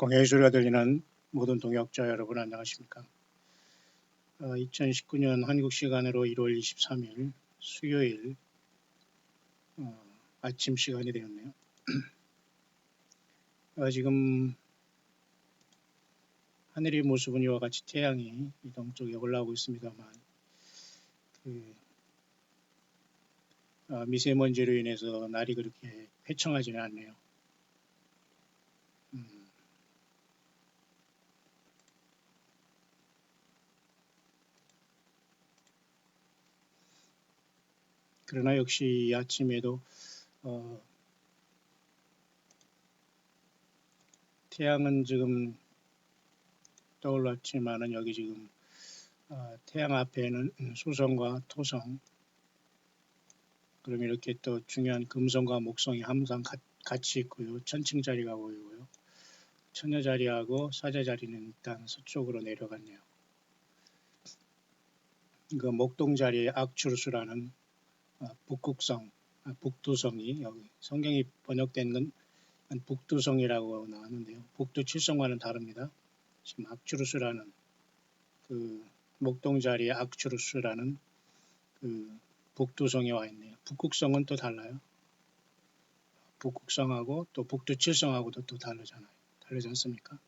동해의 소리가 들리는 모든 동역자 여러분 안녕하십니까? 2019년 한국 시간으로 1월 23일 수요일 아침 시간이 되었네요. 지금 하늘의 모습은 이와 같이 태양이 이 동쪽에 올라오고 있습니다만 미세먼지로 인해서 날이 그렇게 회청하지는 않네요. 그러나 역시 이 아침에도 태양은 지금 떠올랐지만은 여기 지금 태양 앞에는 수성과 토성, 그럼 이렇게 또 중요한 금성과 목성이 항상 같이 있고요. 천칭 자리가 보이고요. 처녀 자리하고 사자 자리는 일단 서쪽으로 내려갔네요. 그 목동 자리에 악추르스라는 북극성, 북두성이 여기 성경이 번역된 건 북두성이라고 나왔는데요. 북두 칠성과는 다릅니다. 지금 악추르스라는 그 목동 자리에 악추르스라는 그 북두성에 와 있네요. 북극성은 또 달라요. 북극성하고 또 북두 칠성하고도 또 다르잖아요. 다르지 않습니까?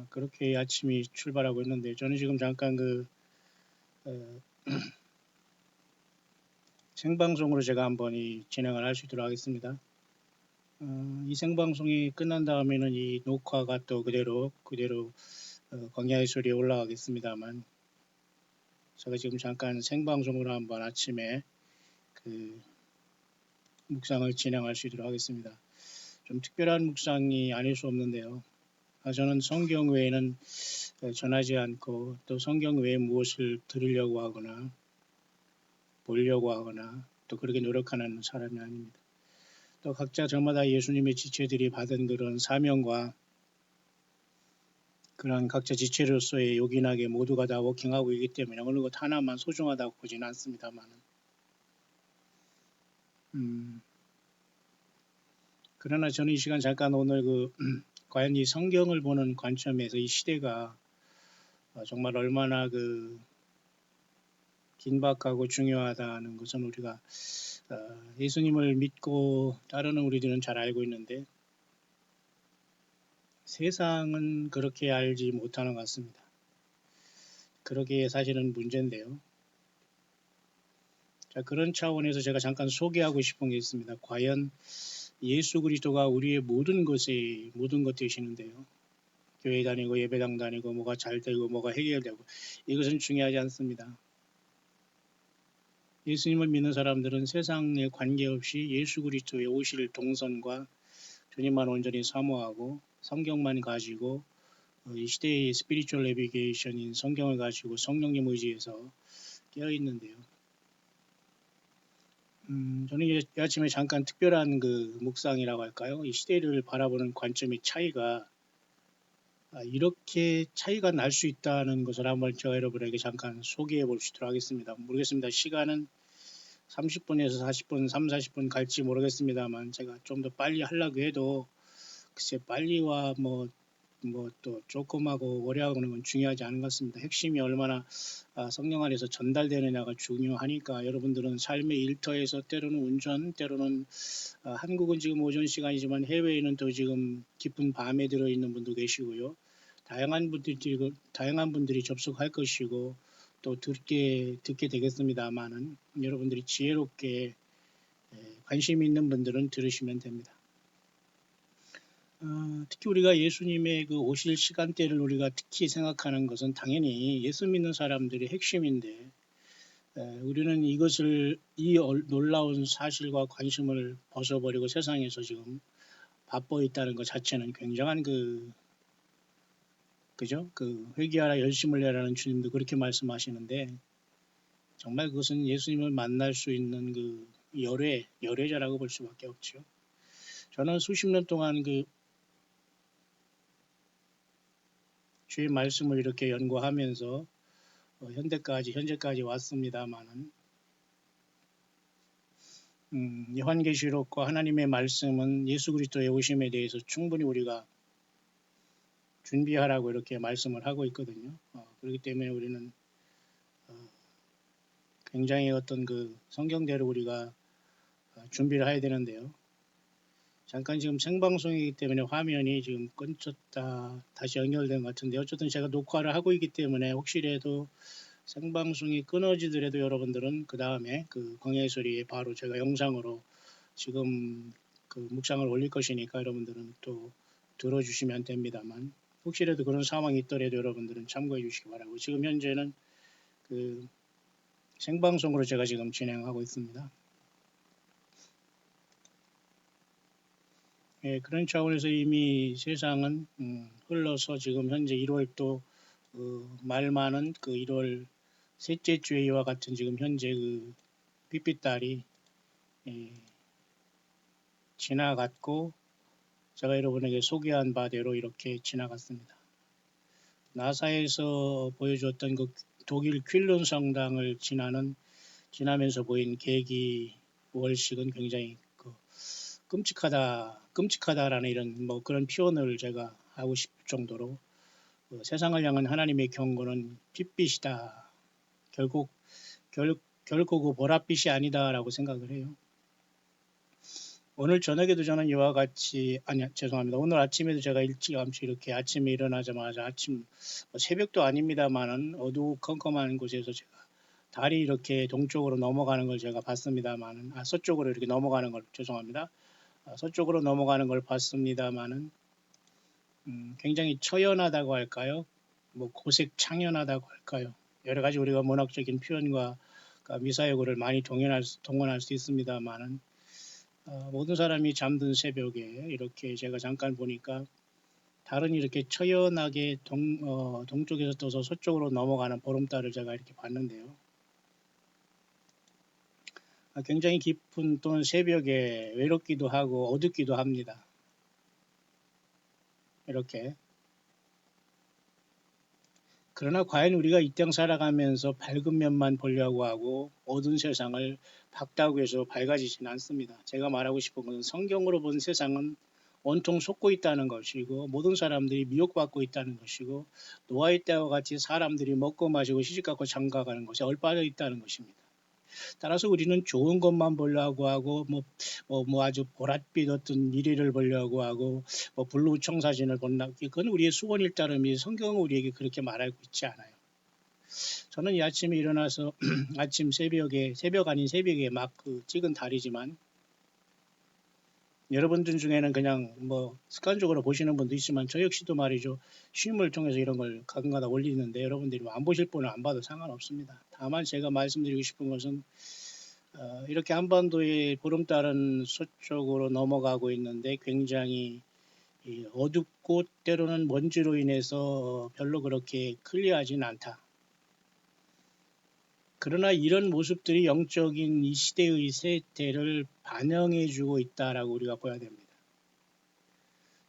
그렇게 아침이 출발하고 있는데 저는 지금 잠깐 생방송으로 제가 한번 진행을 할 수 있도록 하겠습니다. 이 생방송이 끝난 다음에는 이 녹화가 또 그대로 광야의 소리에 올라가겠습니다만 제가 지금 잠깐 생방송으로 한번 아침에 묵상을 진행할 수 있도록 하겠습니다. 좀 특별한 묵상이 아닐 수 없는데요. 저는 성경 외에는 전하지 않고 또 성경 외에 무엇을 들으려고 하거나 보려고 하거나 또 그렇게 노력하는 사람이 아닙니다. 또 각자 저마다 예수님의 지체들이 받은 그런 사명과 그런 각자 지체로서의 요긴하게 모두가 다 워킹하고 있기 때문에 어느 것 하나만 소중하다고 보지는 않습니다만 그러나 저는 이 시간 잠깐 오늘 과연 이 성경을 보는 관점에서 이 시대가 정말 얼마나 긴박하고 중요하다는 것은 우리가 예수님을 믿고 따르는 우리들은 잘 알고 있는데 세상은 그렇게 알지 못하는 것 같습니다. 그러기에 사실은 문제인데요. 자, 그런 차원에서 제가 잠깐 소개하고 싶은 게 있습니다. 과연 예수 그리스도가 우리의 모든 것 되시는데요. 교회 다니고 예배당 다니고 뭐가 잘 되고 뭐가 해결되고 이것은 중요하지 않습니다. 예수님을 믿는 사람들은 세상에 관계없이 예수 그리스도의 오실 동선과 주님만 온전히 사모하고 성경만 가지고 이 시대의 스피리추얼 내비게이션인 성경을 가지고 성령님 의지에서 깨어있는데요. 저는 이 아침에 잠깐 특별한 묵상이라고 할까요? 이 시대를 바라보는 관점의 차이가 이렇게 차이가 날 수 있다는 것을 한번 제가 여러분에게 잠깐 소개해 볼 수 있도록 하겠습니다. 모르겠습니다. 시간은 30분에서 40분, 40분 갈지 모르겠습니다만 제가 좀 더 빨리 하려고 해도 글쎄 빨리와 또 조금하고 오래하고는 건 중요하지 않은 것 같습니다. 핵심이 얼마나 성령 안에서 전달되느냐가 중요하니까 여러분들은 삶의 일터에서 때로는 운전, 때로는 한국은 지금 오전 시간이지만 해외에는 또 지금 깊은 밤에 들어있는 분도 계시고요. 다양한 분들이 접속할 것이고 또 듣게 되겠습니다만은 여러분들이 지혜롭게 관심 있는 분들은 들으시면 됩니다. 특히 우리가 예수님의 오실 시간대를 우리가 특히 생각하는 것은 당연히 예수 믿는 사람들의 핵심인데 우리는 이 놀라운 사실과 관심을 벗어버리고 세상에서 지금 바빠 있다는 것 자체는 굉장한 회개하라 열심을 내라는 주님도 그렇게 말씀하시는데 정말 그것은 예수님을 만날 수 있는 열애자라고 볼 수밖에 없죠. 저는 수십 년 동안 주의 말씀을 이렇게 연구하면서 현재까지 왔습니다만은 요한계시록과 하나님의 말씀은 예수 그리스도의 오심에 대해서 충분히 우리가 준비하라고 이렇게 말씀을 하고 있거든요. 그렇기 때문에 우리는 굉장히 어떤 그 성경대로 우리가 준비를 해야 되는데요. 잠깐 지금 생방송이기 때문에 화면이 지금 끊겼다 다시 연결된 것 같은데 어쨌든 제가 녹화를 하고 있기 때문에 혹시라도 생방송이 끊어지더라도 여러분들은 그 다음에 그 광야의 소리에 바로 제가 영상으로 지금 그 묵상을 올릴 것이니까 여러분들은 또 들어주시면 됩니다만 혹시라도 그런 상황이 있더라도 여러분들은 참고해 주시기 바라고 지금 현재는 그 생방송으로 제가 지금 진행하고 있습니다. 예, 그런 차원에서 이미 세상은 흘러서 지금 현재 1월도 말 많은 그 1월 셋째 주의 이와 같은 지금 현재 그 삐삐달이 예, 지나갔고 제가 여러분에게 소개한 바대로 이렇게 지나갔습니다. 나사에서 보여줬던 그 독일 퀼른 성당을 지나면서 보인 계기 월식은 굉장히 끔찍하다라는 이런 뭐 그런 표현을 제가 하고 싶을 정도로 세상을 향한 하나님의 경고는 핏빛이다. 결국 결코 그 보랏빛이 아니다라고 생각을 해요. 오늘 저녁에도 저는 이와 같이 죄송합니다. 오늘 아침에도 제가 일찌감치 이렇게 아침에 일어나자마자 아침 새벽도 아닙니다만은 어두컴컴한 곳에서 제가 달이 이렇게 동쪽으로 넘어가는 걸 제가 봤습니다만은 서쪽으로 이렇게 넘어가는 걸 죄송합니다. 서쪽으로 넘어가는 걸 봤습니다만은 굉장히 처연하다고 할까요? 뭐 고색 창연하다고 할까요? 여러 가지 우리가 문학적인 표현과 미사여구를 많이 동원할 수 있습니다만은 모든 사람이 잠든 새벽에 이렇게 제가 잠깐 보니까 달은 이렇게 처연하게 동쪽에서 떠서 서쪽으로 넘어가는 보름달을 제가 이렇게 봤는데요. 굉장히 깊은 또는 새벽에 외롭기도 하고 어둡기도 합니다. 이렇게. 그러나 과연 우리가 이 땅 살아가면서 밝은 면만 보려고 하고 어두운 세상을 박다고 해서 밝아지지는 않습니다. 제가 말하고 싶은 것은 성경으로 본 세상은 온통 속고 있다는 것이고 모든 사람들이 미혹받고 있다는 것이고 노아의 때와 같이 사람들이 먹고 마시고 시집가고 장가가는 것에 얼빠져 있다는 것입니다. 따라서 우리는 좋은 것만 보려고 하고 뭐 아주 보랏빛 어떤 일위를 보려고 하고 뭐 블루 청사진을 본다. 그건 우리의 수원일 따름이 성경은 우리에게 그렇게 말하고 있지 않아요. 저는 이 아침에 일어나서 아침 새벽 아닌 새벽에 막 그 찍은 달이지만 여러분들 중에는 그냥 뭐 습관적으로 보시는 분도 있지만 저 역시도 말이죠. 쉼을 통해서 이런 걸 가끔가다 올리는데 여러분들이 안 보실 분은 안 봐도 상관없습니다. 다만 제가 말씀드리고 싶은 것은 이렇게 한반도의 보름달은 서쪽으로 넘어가고 있는데 굉장히 어둡고 때로는 먼지로 인해서 별로 그렇게 클리어하진 않다. 그러나 이런 모습들이 영적인 이 시대의 세태를 반영해주고 있다라고 우리가 봐야 됩니다.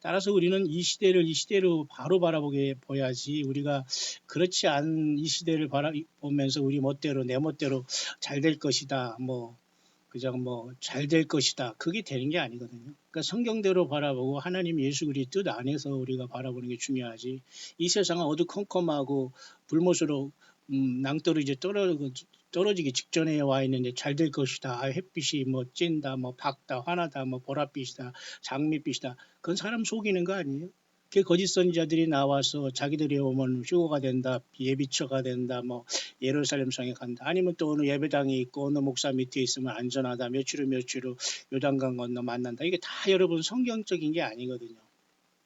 따라서 우리는 이 시대로 바로 바라보게 보야지 우리가 그렇지 않은 이 시대를 바라보면서 우리 멋대로 내 멋대로 잘 될 것이다. 그냥 잘 될 것이다. 그게 되는 게 아니거든요. 그러니까 성경대로 바라보고 하나님 예수 그리스도 뜻 안에서 우리가 바라보는 게 중요하지. 이 세상은 어두컴컴하고 불못으로 낭떠러지 떨어지기 직전에 와 있는데 잘 될 것이다. 햇빛이 찐다, 밝다, 환하다, 보랏빛이다, 장밋빛이다. 그건 사람 속이는 거 아니에요? 그 거짓 선지자들이 나와서 자기들이 오면 휴거가 된다, 예비처가 된다, 예루살렘 성에 간다. 아니면 또 어느 예배당이 있고 어느 목사 밑에 있으면 안전하다. 며칠 후 요단강 건너 만난다. 이게 다 여러분 성경적인 게 아니거든요.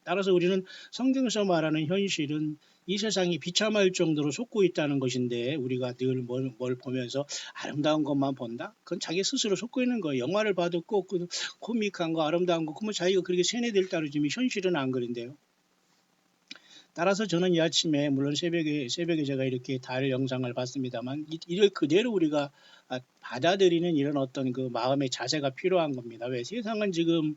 따라서 우리는 성경에서 말하는 현실은 이 세상이 비참할 정도로 속고 있다는 것인데 우리가 늘 뭘 보면서 아름다운 것만 본다? 그건 자기 스스로 속고 있는 거예요. 영화를 봐도 꼭 코믹한 거 아름다운 거 그러면 자기가 그렇게 세뇌될 따르지만 현실은 안 그런데요. 따라서 저는 이 아침에 물론 새벽에 제가 이렇게 달 영상을 봤습니다만 이를 그대로 우리가 받아들이는 이런 어떤 그 마음의 자세가 필요한 겁니다. 왜 세상은 지금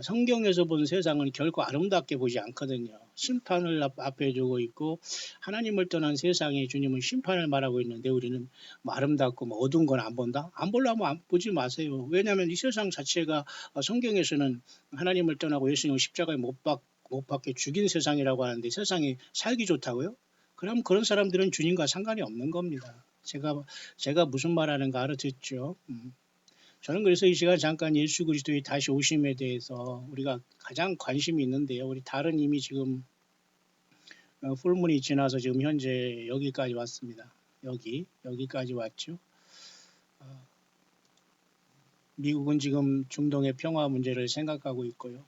성경에서 본 세상은 결코 아름답게 보지 않거든요. 심판을 앞에 두고 있고 하나님을 떠난 세상에 주님은 심판을 말하고 있는데 우리는 뭐 아름답고 뭐 어두운 건 안 본다? 안 보려면 보지 마세요. 왜냐하면 이 세상 자체가 성경에서는 하나님을 떠나고 예수님을 십자가에 못 박게 죽인 세상이라고 하는데 세상이 살기 좋다고요? 그럼 그런 사람들은 주님과 상관이 없는 겁니다. 제가 무슨 말하는가 알아듣죠? 저는 그래서 이 시간 잠깐 예수 그리스도의 다시 오심에 대해서 우리가 가장 관심이 있는데요. 우리 달은 이미 지금 풀문이 지나서 지금 현재 여기까지 왔습니다. 여기까지 왔죠. 미국은 지금 중동의 평화 문제를 생각하고 있고요.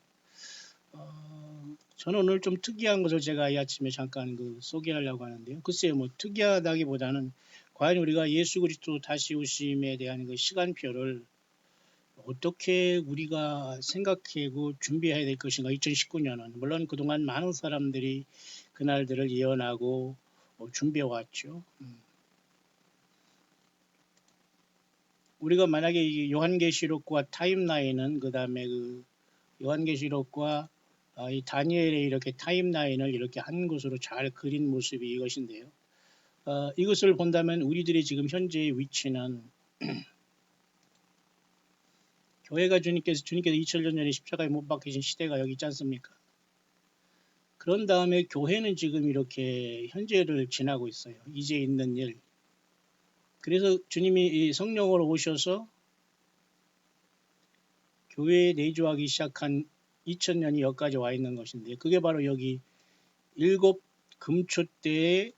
저는 오늘 좀 특이한 것을 제가 이 아침에 잠깐 소개하려고 하는데요. 글쎄요, 뭐 특이하다기보다는 과연 우리가 예수 그리스도 다시 오심에 대한 그 시간표를 어떻게 우리가 생각하고 준비해야 될 것인가. 2019년은 물론 그동안 많은 사람들이 그날들을 예언하고 준비해 왔죠. 우리가 만약에 이 요한계시록과 타임라인은 그 다음에 그 요한계시록과 이 다니엘의 이렇게 타임라인을 이렇게 한 것으로 잘 그린 모습이 이것인데요. 이것을 본다면 우리들의 지금 현재의 위치는 교회가 주님께서 2000년 전에 십자가에 못 박히신 시대가 여기 있지 않습니까? 그런 다음에 교회는 지금 이렇게 현재를 지나고 있어요. 이제 있는 일. 그래서 주님이 이 성령으로 오셔서 교회에 내주하기 시작한 2000년이 여기까지 와 있는 것인데 그게 바로 여기 일곱 금초대에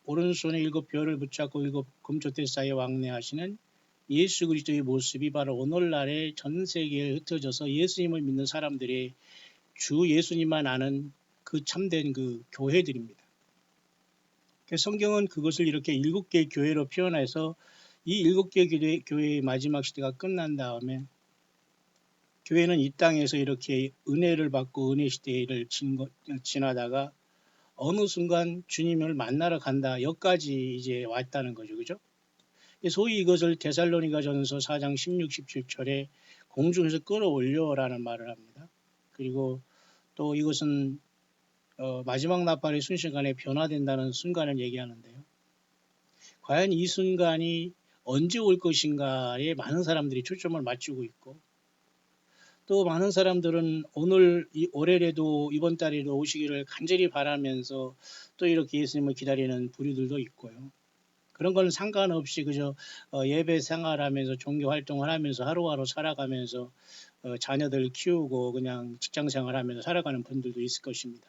오른손에 일곱 별을 붙잡고 일곱 금초대 사이에 왕래하시는 예수 그리스도의 모습이 바로 오늘날의 전 세계에 흩어져서 예수님을 믿는 사람들의 주 예수님만 아는 그 참된 그 교회들입니다. 성경은 그것을 이렇게 일곱 개의 교회로 표현해서 이 일곱 개의 교회의 마지막 시대가 끝난 다음에 교회는 이 땅에서 이렇게 은혜를 받고 은혜 시대를 지나다가 어느 순간 주님을 만나러 간다. 여기까지 이제 왔다는 거죠. 그죠? 소위 이것을 데살로니가전서 4장 16, 17절에 공중에서 끌어올려라는 말을 합니다. 그리고 또 이것은 마지막 나팔의 순식간에 변화된다는 순간을 얘기하는데요. 과연 이 순간이 언제 올 것인가에 많은 사람들이 초점을 맞추고 있고 또 많은 사람들은 올해라도 이번 달에도 오시기를 간절히 바라면서 또 이렇게 예수님을 기다리는 부류들도 있고요. 그런 건 상관없이 그저 예배 생활하면서 종교 활동을 하면서 하루하루 살아가면서 자녀들 키우고 그냥 직장 생활하면서 살아가는 분들도 있을 것입니다.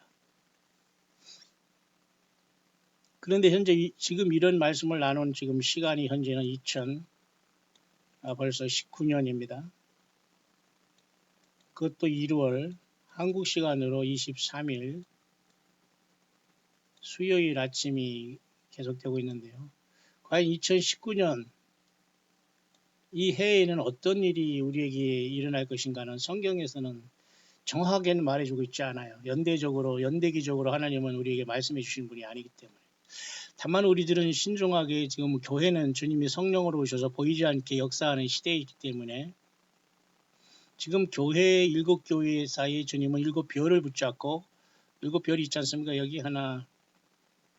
그런데 현재 지금 이런 말씀을 나눈 지금 시간이 현재는 벌써 19년입니다. 그것도 1월 한국 시간으로 23일 수요일 아침이 계속되고 있는데요. 과연 2019년 이 해에는 어떤 일이 우리에게 일어날 것인가는 성경에서는 정확하게는 말해주고 있지 않아요. 연대기적으로 하나님은 우리에게 말씀해 주신 분이 아니기 때문에. 다만 우리들은 신중하게 지금 교회는 주님이 성령으로 오셔서 보이지 않게 역사하는 시대이기 때문에 지금 교회 일곱 교회 사이에 주님은 일곱 별을 붙잡고 일곱 별이 있지 않습니까? 여기 하나,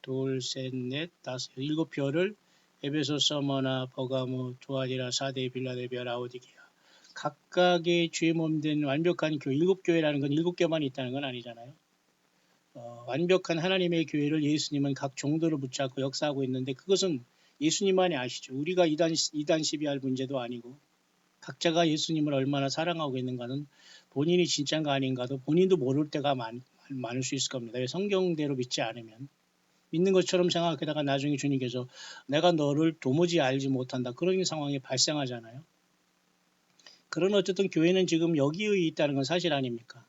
둘, 셋, 넷, 다섯, 일곱 별을 에베소, 서머나, 버가모, 두아디라, 사데, 빌라델비아, 라오디게아 각각의 주의 몸된 완벽한 교회, 일곱 교회라는 건 일곱 개만 있다는 건 아니잖아요. 완벽한 하나님의 교회를 예수님은 각 종들을 붙잡고 역사하고 있는데 그것은 예수님만이 아시죠. 우리가 이단 시비할 문제도 아니고 각자가 예수님을 얼마나 사랑하고 있는가는 본인이 진짜인가 아닌가도 본인도 모를 때가 많을 수 있을 겁니다. 성경대로 믿지 않으면 믿는 것처럼 생각하다가 나중에 주님께서 내가 너를 도무지 알지 못한다. 그런 상황이 발생하잖아요. 그런 어쨌든 교회는 지금 여기에 있다는 건 사실 아닙니까?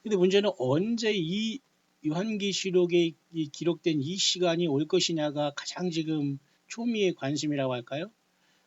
근데 문제는 언제 이 요한계시록에 기록된 이 시간이 올 것이냐가 가장 지금 초미의 관심이라고 할까요?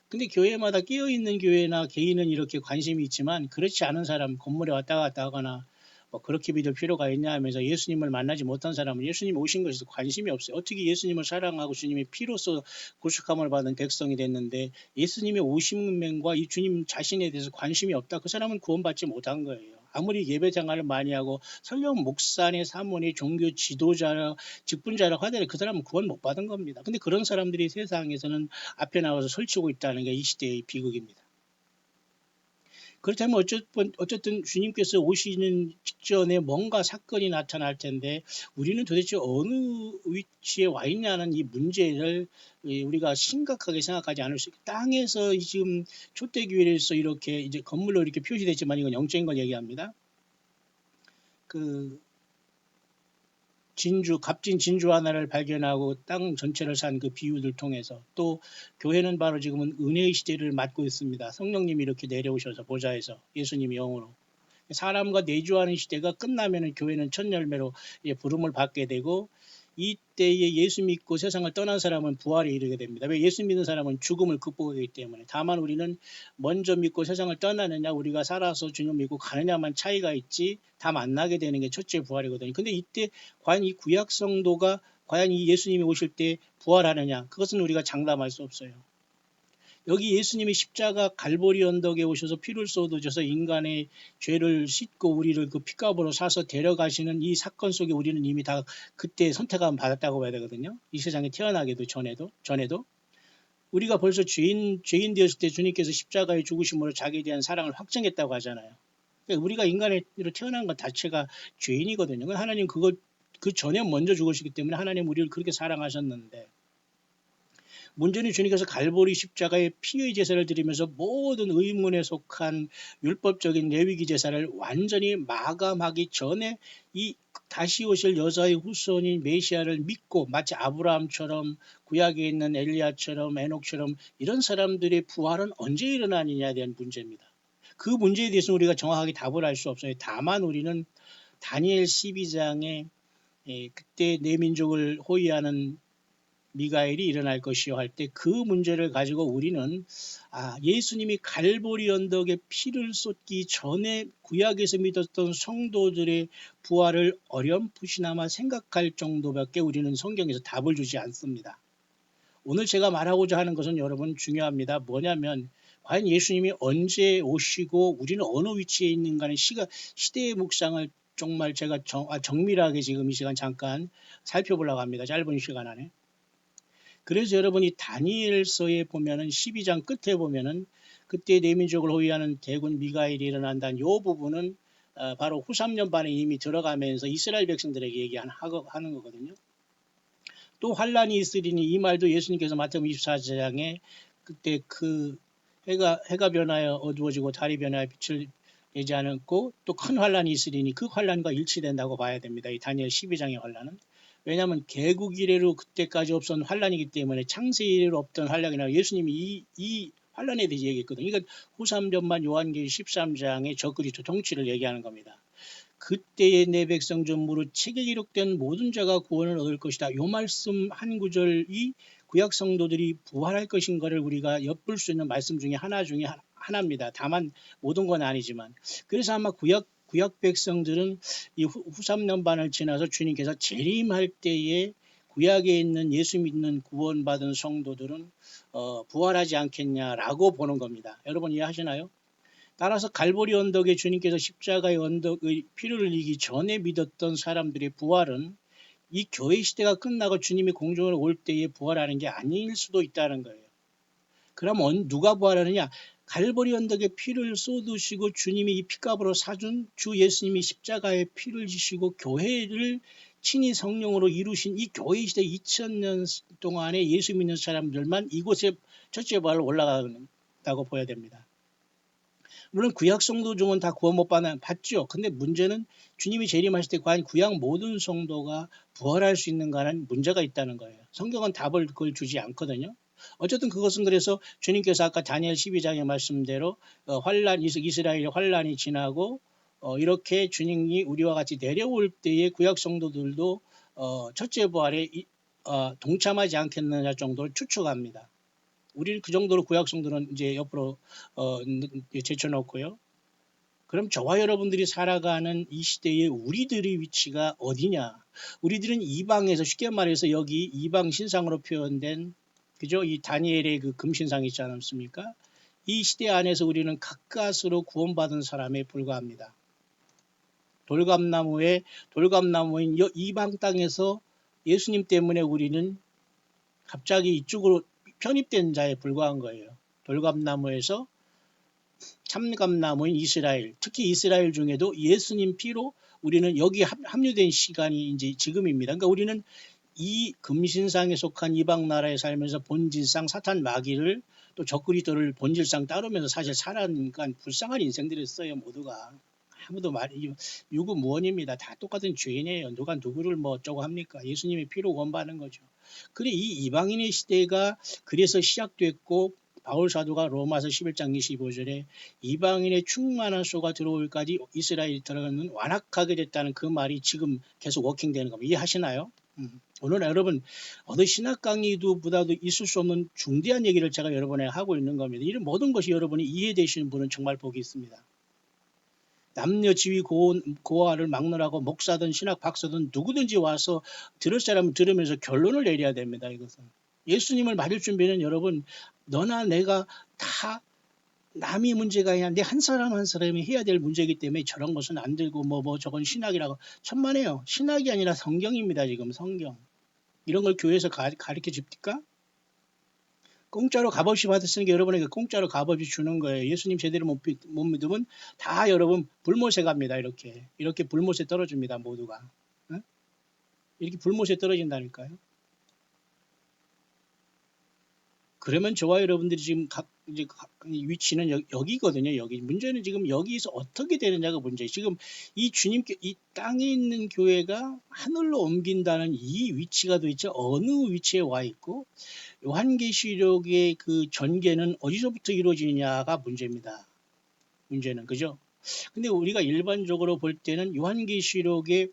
근데 교회마다 끼어있는 교회나 개인은 이렇게 관심이 있지만 그렇지 않은 사람, 건물에 왔다 갔다 하거나 뭐 그렇게 믿을 필요가 있냐 하면서 예수님을 만나지 못한 사람은 예수님 오신 것에 관심이 없어요. 어떻게 예수님을 사랑하고 주님의 피로써 구속함을 받은 백성이 됐는데 예수님의 오심명과 이 주님 자신에 대해서 관심이 없다. 그 사람은 구원받지 못한 거예요. 아무리 예배 생활을 많이 하고 설령 목사니 사모니 종교 지도자 직분자라고 하더라도 그 사람은 구원 못 받은 겁니다. 근데 그런 사람들이 세상에서는 앞에 나와서 설치고 있다는 게 이 시대의 비극입니다. 그렇다면 어쨌든 주님께서 오시는 직전에 뭔가 사건이 나타날 텐데 우리는 도대체 어느 위치에 와 있냐는 이 문제를 우리가 심각하게 생각하지 않을 수 있고, 땅에서 지금 촛대교회에서 이렇게 이제 건물로 이렇게 표시됐지만 이건 영적인 걸 얘기합니다. 그 값진 진주 하나를 발견하고 땅 전체를 산 그 비유들 통해서, 또 교회는 바로 지금은 은혜의 시대를 맞고 있습니다. 성령님이 이렇게 내려오셔서 보좌에서 예수님이 영으로 사람과 내주하는 시대가 끝나면은 교회는 첫 열매로 부름을 받게 되고, 이때에 예수 믿고 세상을 떠난 사람은 부활에 이르게 됩니다. 왜? 예수 믿는 사람은 죽음을 극복하기 때문에. 다만 우리는 먼저 믿고 세상을 떠나느냐 우리가 살아서 주님 믿고 가느냐만 차이가 있지 다 만나게 되는 게 첫째 부활이거든요. 근데 이때 과연 이 구약 성도가 과연 이 예수님이 오실 때 부활하느냐, 그것은 우리가 장담할 수 없어요. 여기 예수님이 십자가 갈보리 언덕에 오셔서 피를 쏟으셔서 인간의 죄를 씻고 우리를 그 핏값으로 사서 데려가시는 이 사건 속에 우리는 이미 다 그때 선택함 받았다고 봐야 되거든요. 이 세상에 태어나기도 전에도 우리가 벌써 죄인 되었을 때 주님께서 십자가의 죽으심으로 자기에 대한 사랑을 확증했다고 하잖아요. 그러니까 우리가 인간으로 태어난 것 자체가 죄인이거든요. 하나님 그 전에 먼저 죽으시기 때문에 하나님 우리를 그렇게 사랑하셨는데, 문제는 주님께서 갈보리 십자가의 피의 제사를 드리면서 모든 의문에 속한 율법적인 레위기 제사를 완전히 마감하기 전에 이 다시 오실 여자의 후손인 메시아를 믿고, 마치 아브라함처럼 구약에 있는 엘리야처럼 에녹처럼 이런 사람들의 부활은 언제 일어나느냐에 대한 문제입니다. 그 문제에 대해서는 우리가 정확하게 답을 알 수 없어요. 다만 우리는 다니엘 12장에 그때 내 민족을 호위하는 미가엘이 일어날 것이요 할 때 그 문제를 가지고 우리는 예수님이 갈보리 언덕에 피를 쏟기 전에 구약에서 믿었던 성도들의 부활을 어렴풋이나마 생각할 정도밖에 우리는 성경에서 답을 주지 않습니다. 오늘 제가 말하고자 하는 것은 여러분 중요합니다. 뭐냐면 과연 예수님이 언제 오시고 우리는 어느 위치에 있는가는 시대의 묵상을 정말 제가 정밀하게 지금 이 시간 잠깐 살펴보려고 합니다. 짧은 시간 안에. 그래서 여러분이 다니엘서에 보면은 12장 끝에 보면은 그때 내 민족을 호위하는 대군 미가엘이 일어난다는 이 부분은 바로 후 3년 반에 이미 들어가면서 이스라엘 백성들에게 얘기하는 거거든요. 또 환란이 있으리니, 이 말도 예수님께서 마태복음 24장에 그때 그 해가 변하여 어두워지고 달이 변하여 빛을 내지 않았고 또 큰 환란이 있으리니 그 환란과 일치된다고 봐야 됩니다. 이 다니엘 12장의 환란은. 왜냐하면 개국 이래로 그때까지 없었던 환란이기 때문에 창세 이래로 없던 환란이라고 예수님이 이 환란에 대해서 얘기했거든요. 그러니까 후 3전만 요한계시 13장의 적그리스도 통치를 얘기하는 겁니다. 그때의 내 백성 중 무릇 책에 기록된 모든 자가 구원을 얻을 것이다. 이 말씀 한 구절이 구약 성도들이 부활할 것인 것을 우리가 엿볼 수 있는 말씀 중에 하나입니다. 다만 모든 건 아니지만. 그래서 아마 구약 백성들은 이 후 3년 반을 지나서 주님께서 재림할 때에 구약에 있는 예수 믿는 구원받은 성도들은 부활하지 않겠냐라고 보는 겁니다. 여러분 이해하시나요? 따라서 갈보리 언덕에 주님께서 십자가의 언덕의 피를 흘리기 전에 믿었던 사람들의 부활은 이 교회 시대가 끝나고 주님이 공중을 올 때에 부활하는 게 아닐 수도 있다는 거예요. 그럼 누가 부활하느냐? 갈보리 언덕에 피를 쏟으시고 주님이 이 피값으로 사준 주 예수님이 십자가에 피를 지시고 교회를 친히 성령으로 이루신 이 교회 시대 2000년 동안에 예수 믿는 사람들만 이곳에 첫째 부활로 올라간다고 보여야 됩니다. 물론 구약 성도 중은 다 구원 못 받죠. 근데 문제는 주님이 재림하실 때 과연 구약 모든 성도가 부활할 수 있는가는 문제가 있다는 거예요. 성경은 답을 그걸 주지 않거든요. 어쨌든 그것은 그래서 주님께서 아까 다니엘 12장의 말씀대로 이스라엘의 환란이 지나고 이렇게 주님이 우리와 같이 내려올 때에 구약 성도들도 첫째 부활에 동참하지 않겠느냐 정도를 추측합니다. 우리는 그 정도로 구약 성도는 이제 옆으로 제쳐놓고요. 그럼 저와 여러분들이 살아가는 이 시대에 우리들의 위치가 어디냐? 우리들은 이방에서 쉽게 말해서 여기 이방 신상으로 표현된 그죠? 이 다니엘의 그 금신상 있지 않습니까? 이 시대 안에서 우리는 가까스로 구원받은 사람에 불과합니다. 돌감나무인 이방 땅에서 예수님 때문에 우리는 갑자기 이쪽으로 편입된 자에 불과한 거예요. 돌감나무에서 참감나무인 이스라엘, 특히 이스라엘 중에도 예수님 피로 우리는 여기 합류된 시간이 이제 지금입니다. 그러니까 우리는 이 금신상에 속한 이방 나라에 살면서 본질상 사탄 마귀를 또 적그리스도를 본질상 따르면서 사실 살아니까 불쌍한 인생들이었어요. 모두가. 아무도 유구무원입니다. 다 똑같은 죄인이에요. 누가 누구를 뭐 어쩌고 합니까? 예수님의 피로 구원받는 거죠. 그래 이 이방인의 시대가 그래서 시작됐고 바울 사도가 로마서 11장 25절에 이방인의 충만한 수가 들어올까지 이스라엘이 들어가는 완악하게 됐다는 그 말이 지금 계속 워킹되는 겁니다. 이해하시나요? 오늘 여러분 어느 신학 강의도보다도 있을 수 없는 중대한 얘기를 제가 여러분에게 하고 있는 겁니다. 이런 모든 것이 여러분이 이해되시는 분은 정말 복이 있습니다. 남녀 지위 고하를 막론하고 목사든 신학 박사든 누구든지 와서 들을 사람은 들으면서 결론을 내려야 됩니다. 이것은 예수님을 맞을 준비는 여러분 너나 내가 다 남이 문제가 아니라 내 한 사람 한 사람이 해야 될 문제이기 때문에 저런 것은 안 들고 뭐 저건 신학이라고 천만에요. 신학이 아니라 성경입니다. 지금 성경 이런 걸 교회에서 가르쳐 줍니까? 공짜로 값없이 받았으니까 여러분에게 공짜로 값없이 주는 거예요. 예수님 제대로 못 믿으면 다 여러분 불못에 갑니다. 이렇게 불못에 떨어집니다. 모두가. 응? 이렇게 불못에 떨어진다니까요. 그러면 저와 여러분들이 지금 이제 위치는 여기거든요. 여기 문제는 지금 여기서 어떻게 되느냐가 문제예요. 지금 이 주님께 이 땅에 있는 교회가 하늘로 옮긴다는 이 위치가 도대체 어느 위치에 와 있고 요한계시록의 그 전개는 어디서부터 이루어지느냐가 문제입니다. 문제는 그죠? 근데 우리가 일반적으로 볼 때는 요한계시록의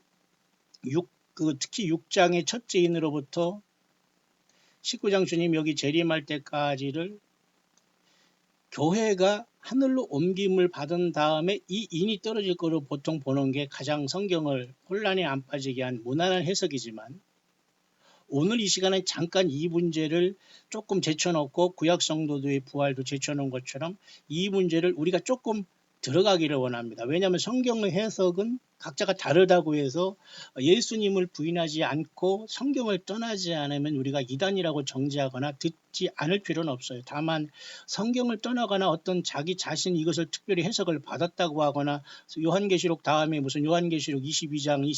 특히 6장의 첫째 인으로부터 19장 주님 여기 재림할 때까지를 교회가 하늘로 옮김을 받은 다음에 이 인이 떨어질 거로 보통 보는 게 가장 성경을 혼란에 안 빠지게 한 무난한 해석이지만 오늘 이 시간에 잠깐 이 문제를 조금 제쳐놓고 구약 성도들의 부활도 제쳐놓은 것처럼 이 문제를 우리가 조금 들어가기를 원합니다. 왜냐하면 성경의 해석은 각자가 다르다고 해서 예수님을 부인하지 않고 성경을 떠나지 않으면 우리가 이단이라고 정죄하거나 듣지 않을 필요는 없어요. 다만 성경을 떠나거나 어떤 자기 자신이 이것을 특별히 해석을 받았다고 하거나 요한계시록 다음에 무슨 요한계시록 22장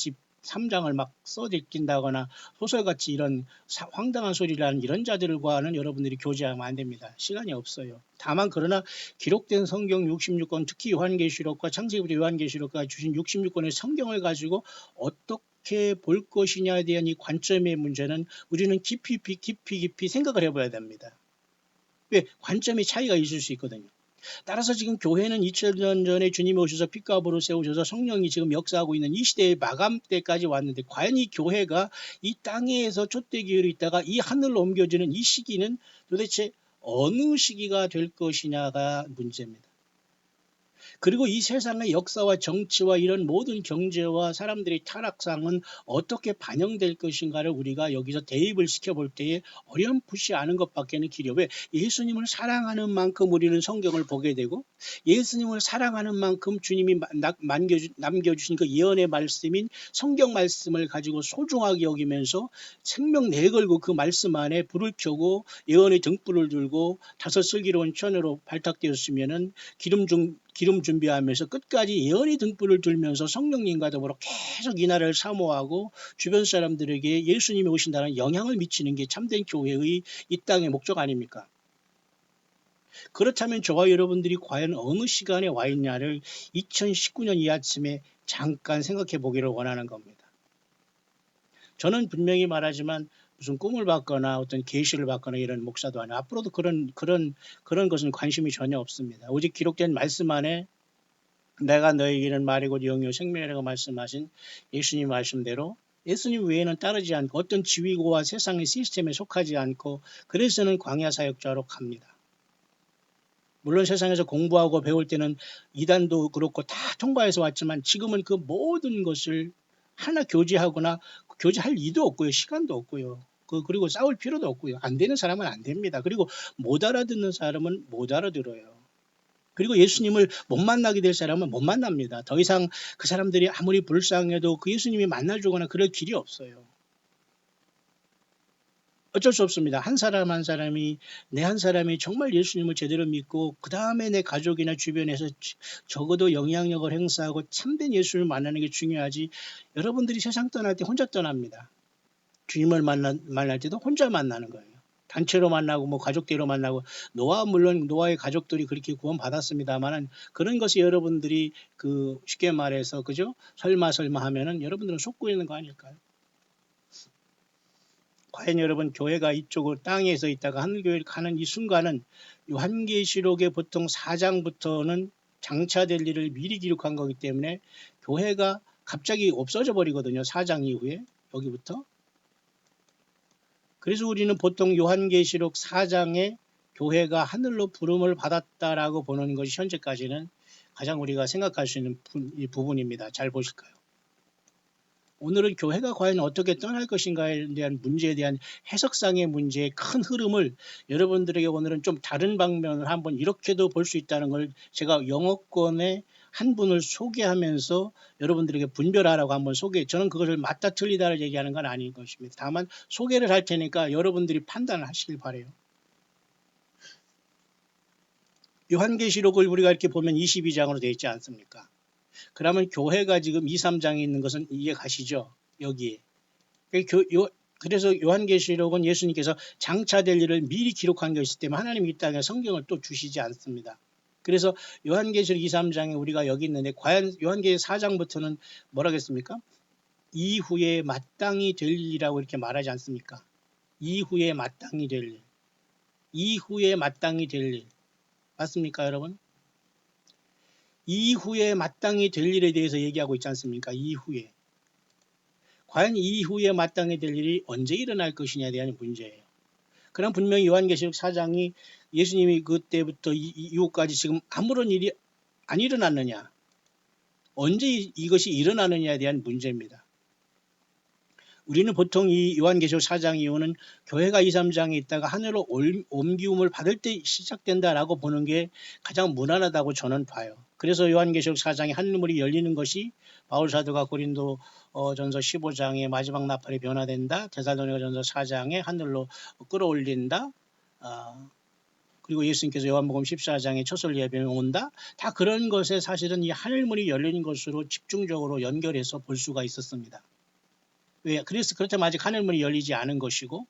23장을 막 써제낀다거나 소설같이 이런 황당한 소리를 하는 이런 자들과는 여러분들이 교제하면 안 됩니다. 시간이 없어요. 다만 그러나 기록된 성경 66권 특히 요한계시록과 창세기부터 요한계시록까지 주신 66권의 성경을 가지고 어떻게 볼 것이냐에 대한 이 관점의 문제는 우리는 깊이 생각을 해봐야 됩니다. 왜? 관점의 차이가 있을 수 있거든요. 따라서 지금 교회는 2000년 전에 주님이 오셔서 핏값으로 세우셔서 성령이 지금 역사하고 있는 이 시대의 마감 때까지 왔는데 과연 이 교회가 이 땅에서 촛대기로 있다가 이 하늘로 옮겨지는 이 시기는 도대체 어느 시기가 될 것이냐가 문제입니다. 그리고 이 세상의 역사와 정치와 이런 모든 경제와 사람들의 타락상은 어떻게 반영될 것인가를 우리가 여기서 대입을 시켜볼 때에 어렴풋이 아는 것밖에는 길이 없어요. 왜? 예수님을 사랑하는 만큼 우리는 성경을 보게 되고 예수님을 사랑하는 만큼 주님이 남겨주신 그 예언의 말씀인 성경 말씀을 가지고 소중하게 여기면서 생명 내걸고 그 말씀 안에 불을 켜고 예언의 등불을 들고 다섯 슬기로운 천으로 발탁되었으면은 기름 준비하면서 끝까지 예언의 등불을 들면서 성령님과 더불어 계속 이 나라를 사모하고 주변 사람들에게 예수님이 오신다는 영향을 미치는 게 참된 교회의 이 땅의 목적 아닙니까? 그렇다면 저와 여러분들이 과연 어느 시간에 와 있냐를 2019년 이 아침에 잠깐 생각해 보기를 원하는 겁니다. 저는 분명히 말하지만 무슨 꿈을 받거나 어떤 계시를 받거나 이런 목사도 아니고 앞으로도 그런 것은 관심이 전혀 없습니다. 오직 기록된 말씀 안에 내가 너에게는 말이고 영이요 생명이라고 말씀하신 예수님 말씀대로 예수님 외에는 따르지 않고 어떤 지위고와 세상의 시스템에 속하지 않고 그래서는 광야 사역자로 갑니다. 물론 세상에서 공부하고 배울 때는 이단도 그렇고 다 통과해서 왔지만 지금은 그 모든 것을 하나 교제하거나 교제할 이도 없고요. 시간도 없고요. 그리고 싸울 필요도 없고요. 안 되는 사람은 안 됩니다. 그리고 못 알아듣는 사람은 못 알아들어요. 그리고 예수님을 못 만나게 될 사람은 못 만납니다. 더 이상 그 사람들이 아무리 불쌍해도 그 예수님이 만나주거나 그럴 길이 없어요. 어쩔 수 없습니다. 한 사람 한 사람이 내 한 사람이 정말 예수님을 제대로 믿고 그 다음에 내 가족이나 주변에서 적어도 영향력을 행사하고 참된 예수를 만나는 게 중요하지. 여러분들이 세상 떠날 때 혼자 떠납니다. 주님을 만날 때도 혼자 만나는 거예요. 단체로 만나고 뭐 가족대로 만나고 물론 노아의 가족들이 그렇게 구원받았습니다만은 그런 것이 여러분들이 그 쉽게 말해서 그죠? 설마 하면은 여러분들은 속고 있는 거 아닐까요? 과연 여러분 교회가 이쪽으로 땅에서 있다가 하늘교회를 가는 이 순간은 요한계시록의 보통 4장부터는 장차될 일을 미리 기록한 거기 때문에 교회가 갑자기 없어져 버리거든요. 4장 이후에 여기부터. 그래서 우리는 보통 요한계시록 4장에 교회가 하늘로 부름을 받았다라고 보는 것이 현재까지는 가장 우리가 생각할 수 있는 부분입니다. 잘 보실까요? 오늘은 교회가 과연 어떻게 떠날 것인가에 대한 문제에 대한 해석상의 문제의 큰 흐름을 여러분들에게 오늘은 좀 다른 방면을 한번 이렇게도 볼 수 있다는 걸 제가 영어권의 한 분을 소개하면서 여러분들에게 분별하라고 한번 저는 그것을 맞다 틀리다를 얘기하는 건 아닌 것입니다. 다만 소개를 할 테니까 여러분들이 판단을 하시길 바라요. 요한계시록을 우리가 이렇게 보면 22장으로 되어 있지 않습니까? 그러면 교회가 지금 2, 3장에 있는 것은 이해 가시죠? 여기에. 그래서 요한계시록은 예수님께서 장차될 일을 미리 기록한 것이기 때문에 하나님이 이 땅에 성경을 또 주시지 않습니다. 그래서 요한계시록 2, 3장에 우리가 여기 있는데 과연 요한계시록 4장부터는 뭐라겠습니까? 이후에 마땅히 될 일이라고 이렇게 말하지 않습니까? 이후에 마땅히 될 일. 이후에 마땅히 될 일. 맞습니까, 여러분? 이후에 마땅히 될 일에 대해서 얘기하고 있지 않습니까? 이후에. 과연 이후에 마땅히 될 일이 언제 일어날 것이냐에 대한 문제예요. 그럼 분명히 요한계시록 4장이 예수님이 그때부터 이후까지 지금 아무런 일이 안 일어났느냐. 언제 이것이 일어나느냐에 대한 문제입니다. 우리는 보통 이 요한계시록 4장 이후는 교회가 2, 3장에 있다가 하늘로 옮기움을 받을 때 시작된다라고 보는 게 가장 무난하다고 저는 봐요. 그래서 요한계시록 4장에 하늘문이 열리는 것이 바울사도가 고린도 전서 15장에 마지막 나팔이 변화된다. 데살로니가 전서 4장에 하늘로 끌어올린다. 그리고 예수님께서 요한복음 14장에 첫설 예배에 온다. 다 그런 것에 사실은 이 하늘문이 열리는 것으로 집중적으로 연결해서 볼 수가 있었습니다. 왜? 그래서 그렇다면 아직 하늘문이 열리지 않은 것이고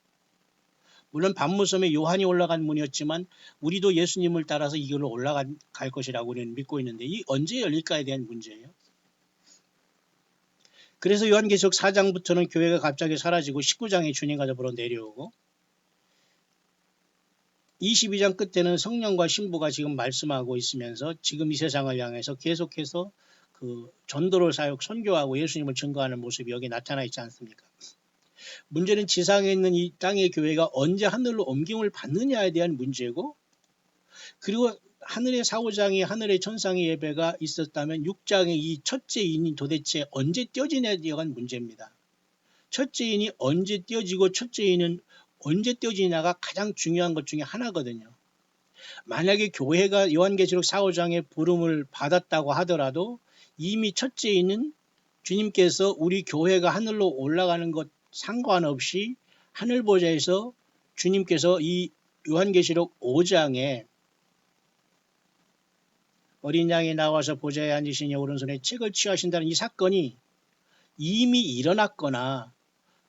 물론 반무섬에 요한이 올라간 문이었지만 우리도 예수님을 따라서 이 길로 올라갈 것이라고 우리는 믿고 있는데 이 언제 열릴까에 대한 문제예요. 그래서 요한계시록 4장부터는 교회가 갑자기 사라지고 19장에 주님과 더불어 내려오고 22장 끝에는 성령과 신부가 지금 말씀하고 있으면서 지금 이 세상을 향해서 계속해서 그 전도를 사역 선교하고 예수님을 증거하는 모습이 여기 나타나 있지 않습니까? 문제는 지상에 있는 이 땅의 교회가 언제 하늘로 옮김을 받느냐에 대한 문제고 그리고 하늘의 사후장이 하늘의 천상의 예배가 있었다면 6장의 이 첫째 인이 도대체 언제 떼어지냐에 대한 문제입니다. 첫째 인이 언제 떼어지고 첫째 인은 언제 떼어지냐가 가장 중요한 것 중에 하나거든요. 만약에 교회가 요한계시록 4, 5장의 부름을 받았다고 하더라도 이미 첫째 인은 주님께서 우리 교회가 하늘로 올라가는 것 상관없이 하늘 보좌에서 주님께서 이 요한계시록 5장에 어린 양이 나와서 보좌에 앉으시니 오른손에 책을 취하신다는 이 사건이 이미 일어났거나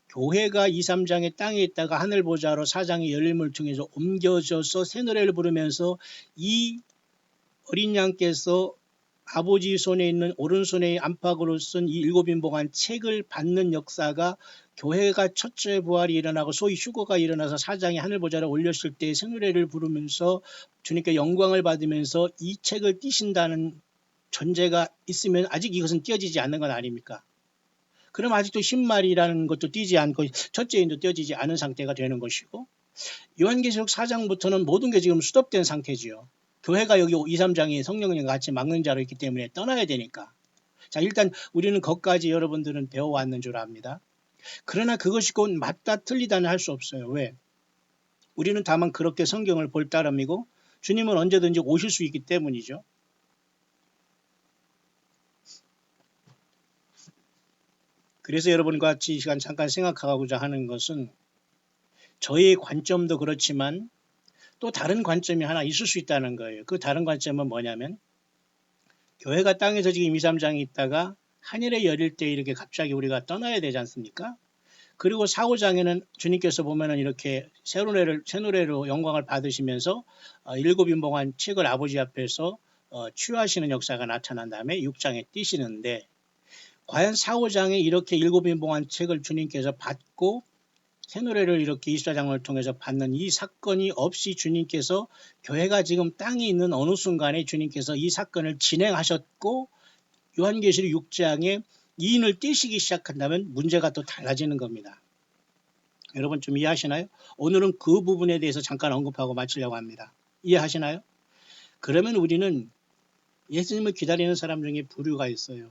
교회가 2, 3장의 땅에 있다가 하늘 보좌로 4장의 열림을 통해서 옮겨져서 새 노래를 부르면서 이 어린 양께서 아버지 손에 있는 오른손의 안팎으로 쓴 이 일곱인봉한 책을 받는 역사가 교회가 첫째 부활이 일어나고 소위 휴거가 일어나서 4장의 하늘 보좌를 올렸을 때 새 노래를 부르면서 주님께 영광을 받으면서 이 책을 띄신다는 전제가 있으면 아직 이것은 띄어지지 않는 건 아닙니까? 그럼 아직도 신말이라는 것도 띄지 않고 첫째 인도 띄어지지 않은 상태가 되는 것이고 요한계시록 4장부터는 모든 게 지금 수독된 상태지요. 교회가 여기 2, 3장이 성령님과 같이 막는 자로 있기 때문에 떠나야 되니까. 자, 일단 우리는 거기까지 여러분들은 배워왔는 줄 압니다. 그러나 그것이 곧 맞다 틀리다는 할 수 없어요. 왜? 우리는 다만 그렇게 성경을 볼 따름이고 주님은 언제든지 오실 수 있기 때문이죠. 그래서 여러분과 같이 이 시간 잠깐 생각하고자 하는 것은 저의 관점도 그렇지만 또 다른 관점이 하나 있을 수 있다는 거예요. 그 다른 관점은 뭐냐면 교회가 땅에서 지금 2, 3장이 있다가 하늘에 열릴 때 이렇게 갑자기 우리가 떠나야 되지 않습니까? 그리고 4, 5장에는 주님께서 보면은 이렇게 새 노래로 영광을 받으시면서 일곱 인봉한 책을 아버지 앞에서 취하시는 역사가 나타난 다음에 6장에 띄시는데 과연 4, 5장에 이렇게 일곱 인봉한 책을 주님께서 받고 새 노래를 이렇게 24장을 통해서 받는 이 사건이 없이 주님께서 교회가 지금 땅에 있는 어느 순간에 주님께서 이 사건을 진행하셨고 요한계시록 6장에 이인을 떼시기 시작한다면 문제가 또 달라지는 겁니다. 여러분 좀 이해하시나요? 오늘은 그 부분에 대해서 잠깐 언급하고 마치려고 합니다. 이해하시나요? 그러면 우리는 예수님을 기다리는 사람 중에 부류가 있어요.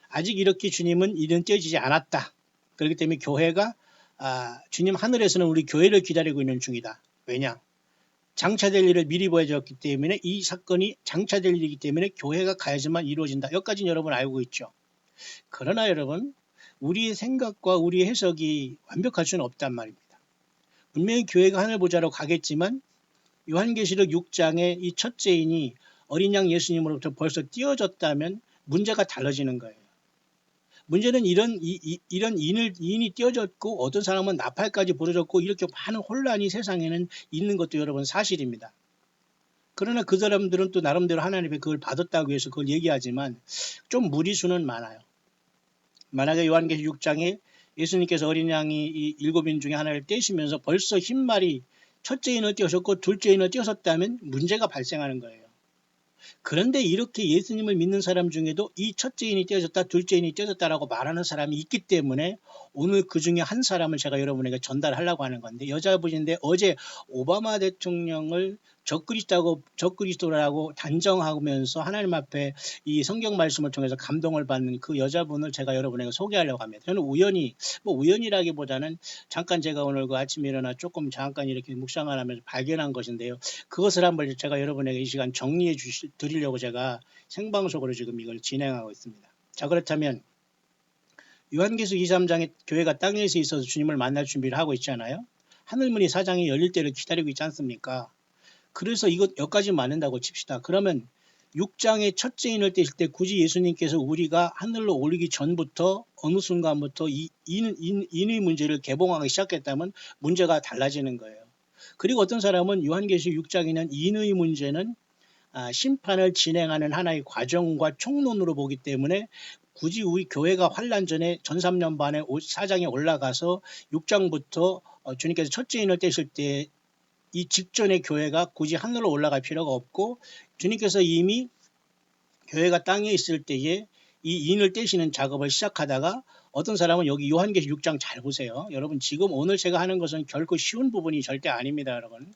아직 이렇게 주님은 이는 떼어지지 않았다. 그렇기 때문에 교회가 주님 하늘에서는 우리 교회를 기다리고 있는 중이다. 왜냐? 장차될 일을 미리 보여줬기 때문에 이 사건이 장차될 일이기 때문에 교회가 가야지만 이루어진다. 여기까지는 여러분 알고 있죠. 그러나 여러분 우리의 생각과 우리의 해석이 완벽할 수는 없단 말입니다. 분명히 교회가 하늘 보좌로 가겠지만 요한계시록 6장의 이 첫째인이 어린 양 예수님으로부터 벌써 띄어졌다면 문제가 달라지는 거예요. 문제는 이런 인이 띄어졌고 어떤 사람은 나팔까지 부러졌고 이렇게 많은 혼란이 세상에는 있는 것도 여러분 사실입니다. 그러나 그 사람들은 또 나름대로 하나님의 그걸 받았다고 해서 그걸 얘기하지만 좀 무리수는 많아요. 만약에 요한계시록 6장에 예수님께서 어린 양이 이 7인 중에 하나를 떼시면서 벌써 흰말이 첫째 인을 떼셨고 둘째 인을 떼셨다면 문제가 발생하는 거예요. 그런데 이렇게 예수님을 믿는 사람 중에도 이 첫째 인이 떼어졌다 둘째 인이 떼어졌다라고 말하는 사람이 있기 때문에 오늘 그 중에 한 사람을 제가 여러분에게 전달하려고 하는 건데 여자분인데 어제 오바마 대통령을 적그리스도라고 단정하면서 하나님 앞에 이 성경 말씀을 통해서 감동을 받는 그 여자분을 제가 여러분에게 소개하려고 합니다. 저는 우연이라기보다는 잠깐 제가 오늘 그 아침에 일어나 조금 잠깐 이렇게 묵상을 하면서 발견한 것인데요. 그것을 한번 제가 여러분에게 이 시간 정리해 드리려고 제가 생방송으로 지금 이걸 진행하고 있습니다. 자, 그렇다면 요한계시록 2, 3장에 교회가 땅에서 있어서 주님을 만날 준비를 하고 있잖아요. 하늘문이 4장이 열릴 때를 기다리고 있지 않습니까? 그래서 여기까지 맞는다고 칩시다. 그러면 6장의 첫째 인을 떼실 때 굳이 예수님께서 우리가 하늘로 올리기 전부터 어느 순간부터 인의 문제를 개봉하기 시작했다면 문제가 달라지는 거예요. 그리고 어떤 사람은 요한계시록 6장에는 인의 문제는 심판을 진행하는 하나의 과정과 총론으로 보기 때문에 굳이 우리 교회가 환란 전에 전 3년 반에 4장에 올라가서 6장부터 주님께서 첫째 인을 떼실 때 이 직전의 교회가 굳이 하늘로 올라갈 필요가 없고 주님께서 이미 교회가 땅에 있을 때에 이 인을 떼시는 작업을 시작하다가 어떤 사람은 여기 요한계시록 6장 잘 보세요. 여러분 지금 오늘 제가 하는 것은 결코 쉬운 부분이 절대 아닙니다. 여러분.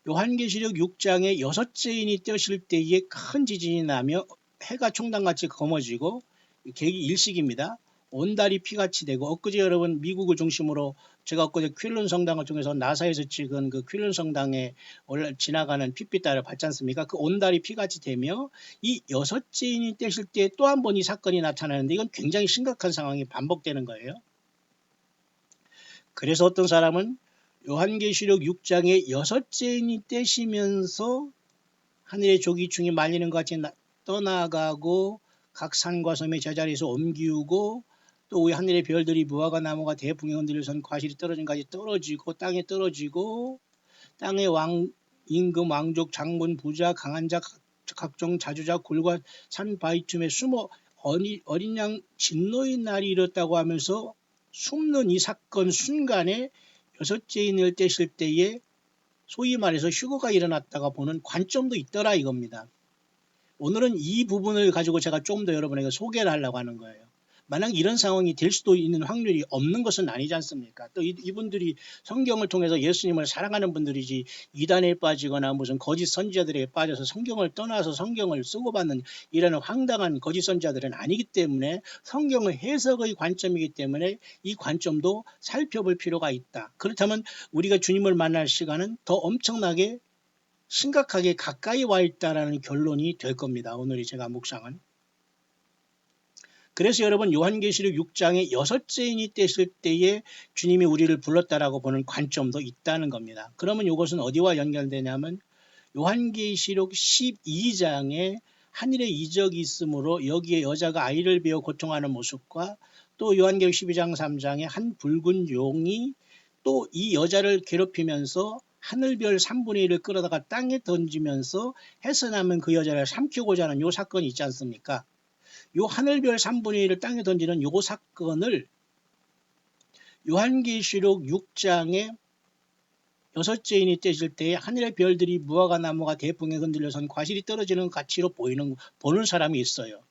요한계시록 6장에 여섯째 인이 떼실 때에 큰 지진이 나며 해가 총당같이 검어지고 계기 일식입니다. 온 달이 피같이 되고 엊그제 여러분 미국을 중심으로 제가 엊그제 퀼런 성당을 통해서 나사에서 찍은 그 퀼런 성당에 지나가는 핏빛달을 봤지 않습니까? 그 온 달이 피같이 되며 이 여섯째 인이 떼실 때 또 한 번 이 사건이 나타나는데 이건 굉장히 심각한 상황이 반복되는 거예요. 그래서 어떤 사람은 요한계시록 6장에 여섯째 인이 떼시면서 하늘의 조기충이 말리는 것 같이 떠나가고 각 산과 섬의 제자리에서 옮기우고 또 우리 하늘의 별들이 무화과 나무가 대풍에 흔들려선 과실이 떨어진 것까지 떨어지고 땅에 떨어지고 땅의 임금 왕족 장군 부자 강한 자 각종 자주자 골과 산 바위틈에 숨어 어린 양 진노의 날이 이렇다고 하면서 숨는 이 사건 순간에 여섯째 인을 떼실 때에 소위 말해서 휴거가 일어났다가 보는 관점도 있더라 이겁니다. 오늘은 이 부분을 가지고 제가 좀 더 여러분에게 소개를 하려고 하는 거예요. 만약 이런 상황이 될 수도 있는 확률이 없는 것은 아니지 않습니까? 또 이분들이 성경을 통해서 예수님을 사랑하는 분들이지 이단에 빠지거나 무슨 거짓 선지자들에게 빠져서 성경을 떠나서 성경을 쓰고 받는 이런 황당한 거짓 선지자들은 아니기 때문에 성경의 해석의 관점이기 때문에 이 관점도 살펴볼 필요가 있다. 그렇다면 우리가 주님을 만날 시간은 더 엄청나게 심각하게 가까이 와 있다라는 결론이 될 겁니다. 오늘이 제가 묵상은. 그래서 여러분 요한계시록 6장의 여섯째인이 떼실 때에 주님이 우리를 불렀다라고 보는 관점도 있다는 겁니다. 그러면 이것은 어디와 연결되냐면 요한계시록 12장에 하늘의 이적이 있으므로 여기에 여자가 아이를 베어 고통하는 모습과 또 요한계시록 12장 3장에 한 붉은 용이 또 이 여자를 괴롭히면서 하늘별 3분의 1을 끌어다가 땅에 던지면서 해서나면 그 여자를 삼키고자 하는 요 사건이 있지 않습니까? 요 하늘별 3분의 1을 땅에 던지는 요 사건을 요한계시록 6장에 여섯째 인이 떼질 때에 하늘의 별들이 무화과 나무가 대풍에 흔들려선 과실이 떨어지는 가치로 보는 사람이 있어요.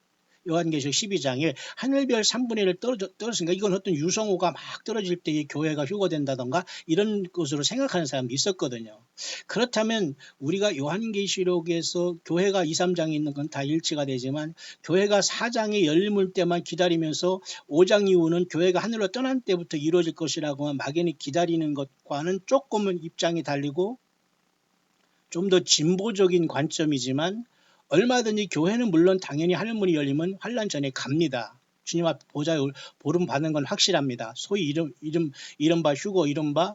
요한계시록 12장에 하늘별 3분의 1을 떨어졌으니까 이건 어떤 유성우가 막 떨어질 때에 교회가 휴거된다던가 이런 것으로 생각하는 사람도 있었거든요. 그렇다면 우리가 요한계시록에서 교회가 2, 3장에 있는 건 다 일치가 되지만 교회가 4장에 열릴 때만 기다리면서 5장 이후는 교회가 하늘로 떠난 때부터 이루어질 것이라고 막연히 기다리는 것과는 조금은 입장이 달리고 좀 더 진보적인 관점이지만 얼마든지 교회는 물론 당연히 하늘문이 열리면 환란 전에 갑니다. 주님 앞 보좌에 보름 받는 건 확실합니다. 소위 이른바 휴거, 이른바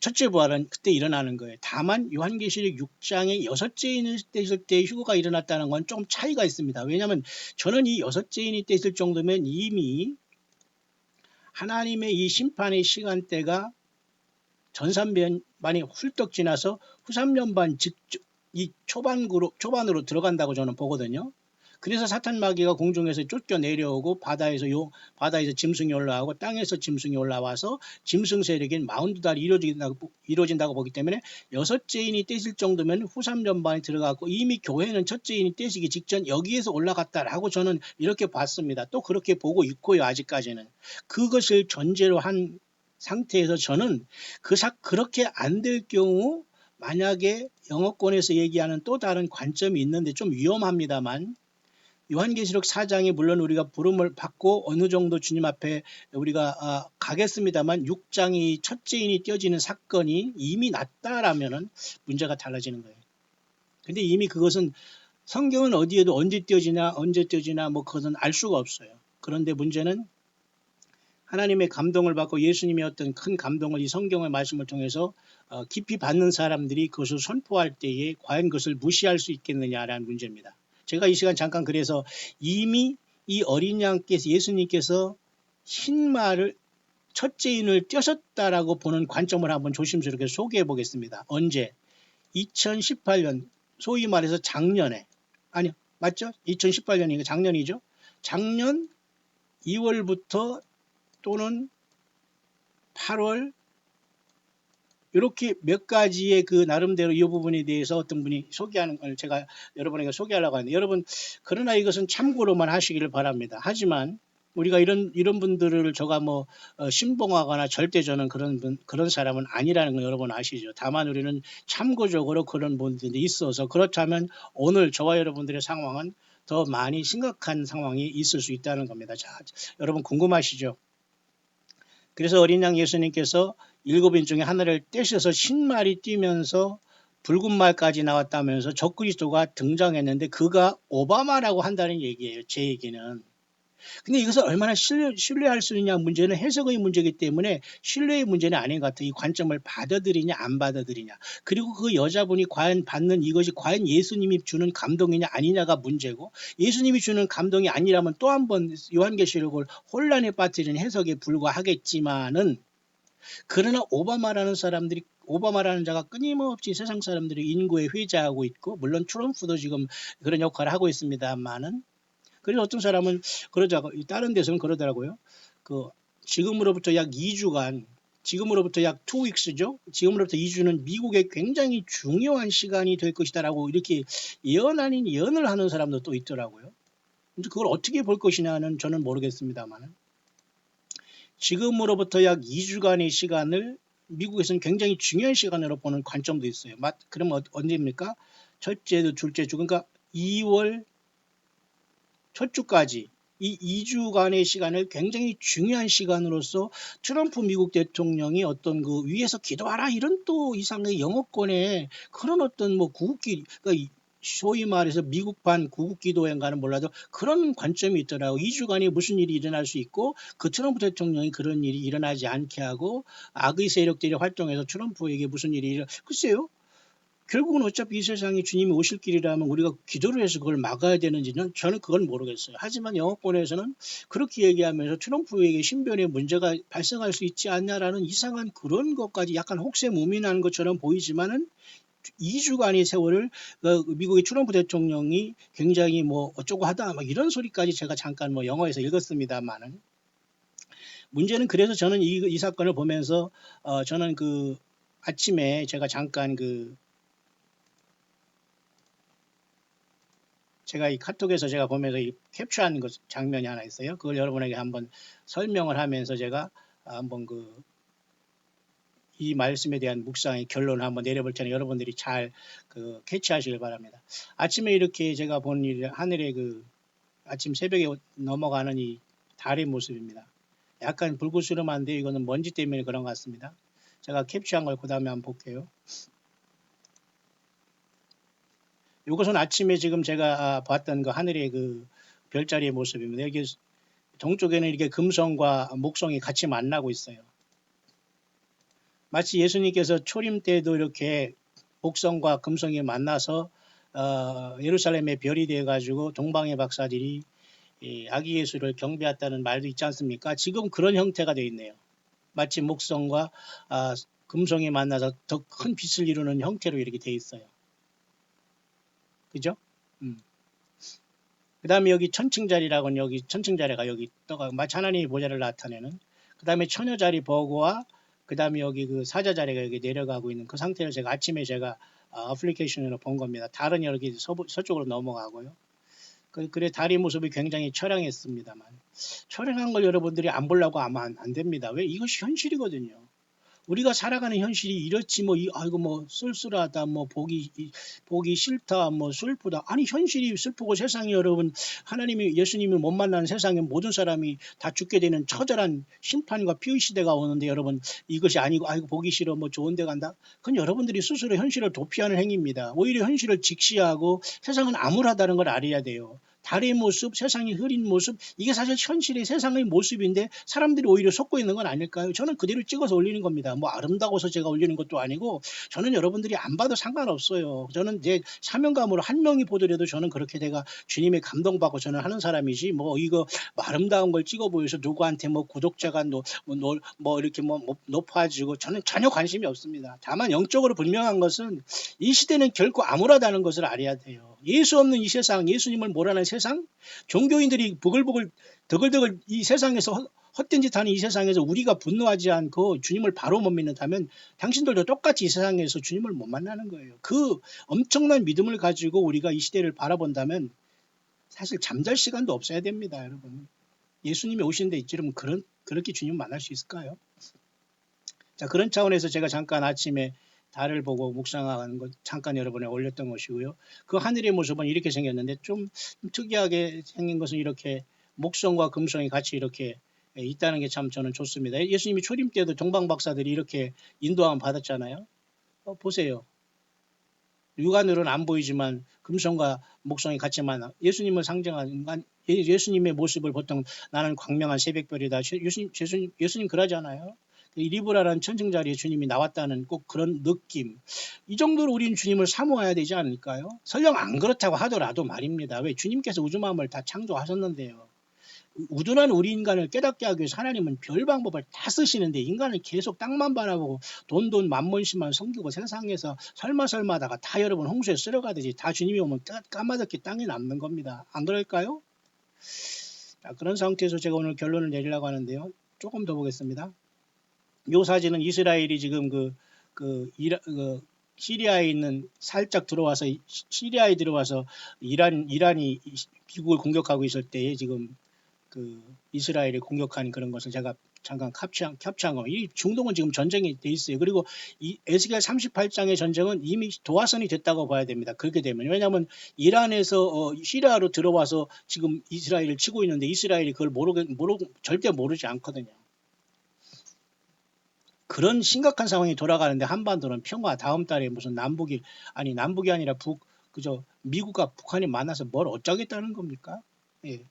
첫째 부활은 그때 일어나는 거예요. 다만 요한계시록 6장에 여섯째 인이 떼실 때 휴거가 일어났다는 건 좀 차이가 있습니다. 왜냐하면 저는 이 여섯째 인이 떼실 정도면 이미 하나님의 이 심판의 시간대가 전산반이 훌떡 지나서 후삼년반 이 초반으로 들어간다고 저는 보거든요. 그래서 사탄 마귀가 공중에서 쫓겨 내려오고 바다에서 짐승이 올라오고 땅에서 짐승이 올라와서 짐승 세력인 마운드 달이 이루어진다고 보기 때문에 여섯째 인이 떼실 정도면 후삼년반에 들어갔고 이미 교회는 첫째 인이 떼시기 직전 여기에서 올라갔다라고 저는 이렇게 봤습니다. 또 그렇게 보고 있고요. 아직까지는. 그것을 전제로 한 상태에서 저는 그렇게 안 될 경우 만약에 영어권에서 얘기하는 또 다른 관점이 있는데 좀 위험합니다만 요한계시록 4장에 물론 우리가 부름을 받고 어느 정도 주님 앞에 우리가 가겠습니다만 6장이 첫째인이 떼어지는 사건이 이미 났다라면은 문제가 달라지는 거예요. 근데 이미 그것은 성경은 어디에도 언제 떼어지나 뭐 그것은 알 수가 없어요. 그런데 문제는 하나님의 감동을 받고 예수님의 어떤 큰 감동을 이 성경의 말씀을 통해서 깊이 받는 사람들이 그것을 선포할 때에 과연 그것을 무시할 수 있겠느냐라는 문제입니다. 제가 이 시간 잠깐 그래서 이미 이 어린 양께서 예수님께서 흰 말을 첫째인을 떼셨다라고 보는 관점을 한번 조심스럽게 소개해 보겠습니다. 언제? 2018년 소위 말해서 작년에 아니요 맞죠? 2018년이니까 작년이죠. 작년 2월부터 또는 8월 이렇게 몇 가지의 그 나름대로 이 부분에 대해서 어떤 분이 소개하는 걸 제가 여러분에게 소개하려고 하는데 여러분 그러나 이것은 참고로만 하시기를 바랍니다. 하지만 우리가 이런 분들을 제가 뭐 신봉하거나 절대 저는 그런 사람은 아니라는 걸 여러분 아시죠. 다만 우리는 참고적으로 그런 분들이 있어서 그렇다면 오늘 저와 여러분들의 상황은 더 많이 심각한 상황이 있을 수 있다는 겁니다. 자, 여러분 궁금하시죠? 그래서 어린 양 예수님께서 7인 중에 하나를 떼셔서 흰말이 뛰면서 붉은 말까지 나왔다면서 적그리스도가 등장했는데 그가 오바마라고 한다는 얘기예요. 제 얘기는. 근데 이것을 얼마나 신뢰할 수 있냐 문제는 해석의 문제이기 때문에 신뢰의 문제는 아닌 것 같아요. 이 관점을 받아들이냐 안 받아들이냐. 그리고 그 여자분이 과연 받는 이것이 과연 예수님이 주는 감동이냐 아니냐가 문제고 예수님이 주는 감동이 아니라면 또 한 번 요한계시록을 혼란에 빠뜨리는 해석에 불과하겠지만은 그러나 오바마라는 자가 끊임없이 세상 사람들의 인구에 회자하고 있고 물론 트럼프도 지금 그런 역할을 하고 있습니다만은 그래서 어떤 사람은 다른 데서는 그러더라고요. 지금으로부터 약 2주간, 지금으로부터 약 2weeks죠. 지금으로부터 2주는 미국의 굉장히 중요한 시간이 될 것이다라고 이렇게 예언 아닌 예언을 하는 사람도 또 있더라고요. 이제 그걸 어떻게 볼 것이냐는 저는 모르겠습니다만 지금으로부터 약 2주간의 시간을 미국에서는 굉장히 중요한 시간으로 보는 관점도 있어요. 그럼 언제입니까? 첫째, 둘째 주, 그러니까 2월 첫 주까지 이 2주간의 시간을 굉장히 중요한 시간으로서 트럼프 미국 대통령이 어떤 그 위에서 기도하라 이런 또 이상의 영어권의 그런 어떤 뭐 구국기, 그러니까 소위 말해서 미국판 구국기도회인가는 몰라도 그런 관점이 있더라고. 2주간에 무슨 일이 일어날 수 있고 그 트럼프 대통령이 그런 일이 일어나지 않게 하고 악의 세력들이 활동해서 트럼프에게 무슨 일이 글쎄요. 결국은 어차피 이 세상에 주님이 오실 길이라면 우리가 기도를 해서 그걸 막아야 되는지는 저는 그건 모르겠어요. 하지만 영어권에서는 그렇게 얘기하면서 트럼프에게 신변에 문제가 발생할 수 있지 않냐라는 이상한 그런 것까지 약간 혹세무민한 것처럼 보이지만은 2주간의 세월을 미국의 트럼프 대통령이 굉장히 뭐 어쩌고 하다 막 이런 소리까지 제가 잠깐 뭐 영어에서 읽었습니다만은 문제는 그래서 저는 이 사건을 보면서 저는 그 아침에 제가 잠깐 제가 이 카톡에서 제가 보면서 이 캡처한 장면이 하나 있어요. 그걸 여러분에게 한번 설명을 하면서 제가 한번 이 말씀에 대한 묵상의 결론을 한번 내려볼 테니 여러분들이 잘 캐치하시길 바랍니다. 아침에 이렇게 제가 본 하늘의 아침 새벽에 넘어가는 이 달의 모습입니다. 약간 불구스름한데 이거는 먼지 때문에 그런 것 같습니다. 제가 캡처한 걸 그 다음에 한번 볼게요. 이것은 아침에 지금 제가 봤던 그 하늘의 별자리의 모습입니다. 여기 동쪽에는 이렇게 금성과 목성이 같이 만나고 있어요. 마치 예수님께서 초림 때도 이렇게 목성과 금성이 만나서 예루살렘의 별이 되어 가지고 동방의 박사들이 아기 예수를 경배했다는 말도 있지 않습니까? 지금 그런 형태가 되어 있네요. 마치 목성과 금성이 만나서 더 큰 빛을 이루는 형태로 이렇게 되어 있어요. 그죠? 그 다음에 여기 천칭자리라고는 여기 천칭자리가 여기 떠가 마치 하나님의 보좌를 나타내는 그 다음에 처녀자리 버거와 그 다음에 여기 사자자리가 여기 내려가고 있는 그 상태를 제가 아침에 제가 어플리케이션으로 본 겁니다. 달은 여기 서쪽으로 넘어가고요. 그래 달의 모습이 굉장히 처량했습니다만 처량한 걸 여러분들이 안 보려고 하면 안 됩니다. 왜? 이것이 현실이거든요. 우리가 살아가는 현실이 이렇지 아이고 쓸쓸하다 보기 싫다 슬프다 아니 현실이 슬프고 세상이 여러분 하나님이 예수님을 못 만나는 세상에 모든 사람이 다 죽게 되는 처절한 심판과 피의 시대가 오는데 여러분 이것이 아니고 아이고 보기 싫어 좋은 데 간다 그건 여러분들이 스스로 현실을 도피하는 행위입니다. 오히려 현실을 직시하고 세상은 암울하다는 걸 알아야 돼요. 달의 모습, 세상이 흐린 모습, 이게 사실 현실의 세상의 모습인데 사람들이 오히려 속고 있는 건 아닐까요? 저는 그대로 찍어서 올리는 겁니다. 아름다워서 제가 올리는 것도 아니고 저는 여러분들이 안 봐도 상관없어요. 저는 제 사명감으로 한 명이 보더라도 저는 그렇게 내가 주님의 감동받고 저는 하는 사람이지 이거 아름다운 걸 찍어 보여서 누구한테 구독자가 이렇게 높아지고 저는 전혀 관심이 없습니다. 다만 영적으로 분명한 것은 이 시대는 결코 암울하다는 것을 알아야 돼요. 예수 없는 이 세상, 예수님을 모르는 세상, 종교인들이 부글부글 더글더글 이 세상에서 헛된 짓 하는 이 세상에서 우리가 분노하지 않고 주님을 바로 못 믿는다면 당신들도 똑같이 이 세상에서 주님을 못 만나는 거예요. 그 엄청난 믿음을 가지고 우리가 이 시대를 바라본다면 사실 잠잘 시간도 없어야 됩니다, 여러분. 예수님이 오시는데 이처럼 그렇게 주님 만날 수 있을까요? 자, 그런 차원에서 제가 잠깐 아침에 달을 보고 묵상하는 것 잠깐 여러분에 올렸던 것이고요. 그 하늘의 모습은 이렇게 생겼는데 좀 특이하게 생긴 것은 이렇게 목성과 금성이 같이 이렇게 있다는 게 참 저는 좋습니다. 예수님이 초림 때도 동방 박사들이 이렇게 인도함 받았잖아요. 보세요. 육안으로는 안 보이지만 금성과 목성이 같이 만나 예수님을 상징하는 예수님의 모습을 보통 나는 광명한 새벽별이다. 예수님 그러잖아요. 리브라라는 천칭자리에 주님이 나왔다는 꼭 그런 느낌. 이 정도로 우리는 주님을 사모해야 되지 않을까요? 설령 안 그렇다고 하더라도 말입니다. 왜? 주님께서 우주만물을 다 창조하셨는데요. 우둔한 우리 인간을 깨닫게 하기 위해서 하나님은 별 방법을 다 쓰시는데 인간은 계속 땅만 바라보고 돈 만몬심만 섬기고 세상에서 설마다가 다 여러분 홍수에 쓸어가듯이 다 주님이 오면 까마득히 땅에 남는 겁니다. 안 그럴까요? 자, 그런 상태에서 제가 오늘 결론을 내리려고 하는데요. 조금 더 보겠습니다. 이 사진은 이스라엘이 지금 시리아에 있는 살짝 들어와서 시리아에 들어와서 이란이 미국을 공격하고 있을 때에 지금 그 이스라엘이 공격한 그런 것을 제가 잠깐 캡처한 겁니다. 이 중동은 지금 전쟁이 돼 있어요. 그리고 이 에스겔 38장의 전쟁은 이미 도화선이 됐다고 봐야 됩니다. 그렇게 되면 왜냐하면 이란에서 시리아로 들어와서 지금 이스라엘을 치고 있는데 이스라엘이 그걸 절대 모르지 않거든요. 그런 심각한 상황이 돌아가는데 한반도는 평화 다음 달에 무슨 남북이 아니라 그저 미국과 북한이 만나서 뭘 어쩌겠다는 겁니까? 예.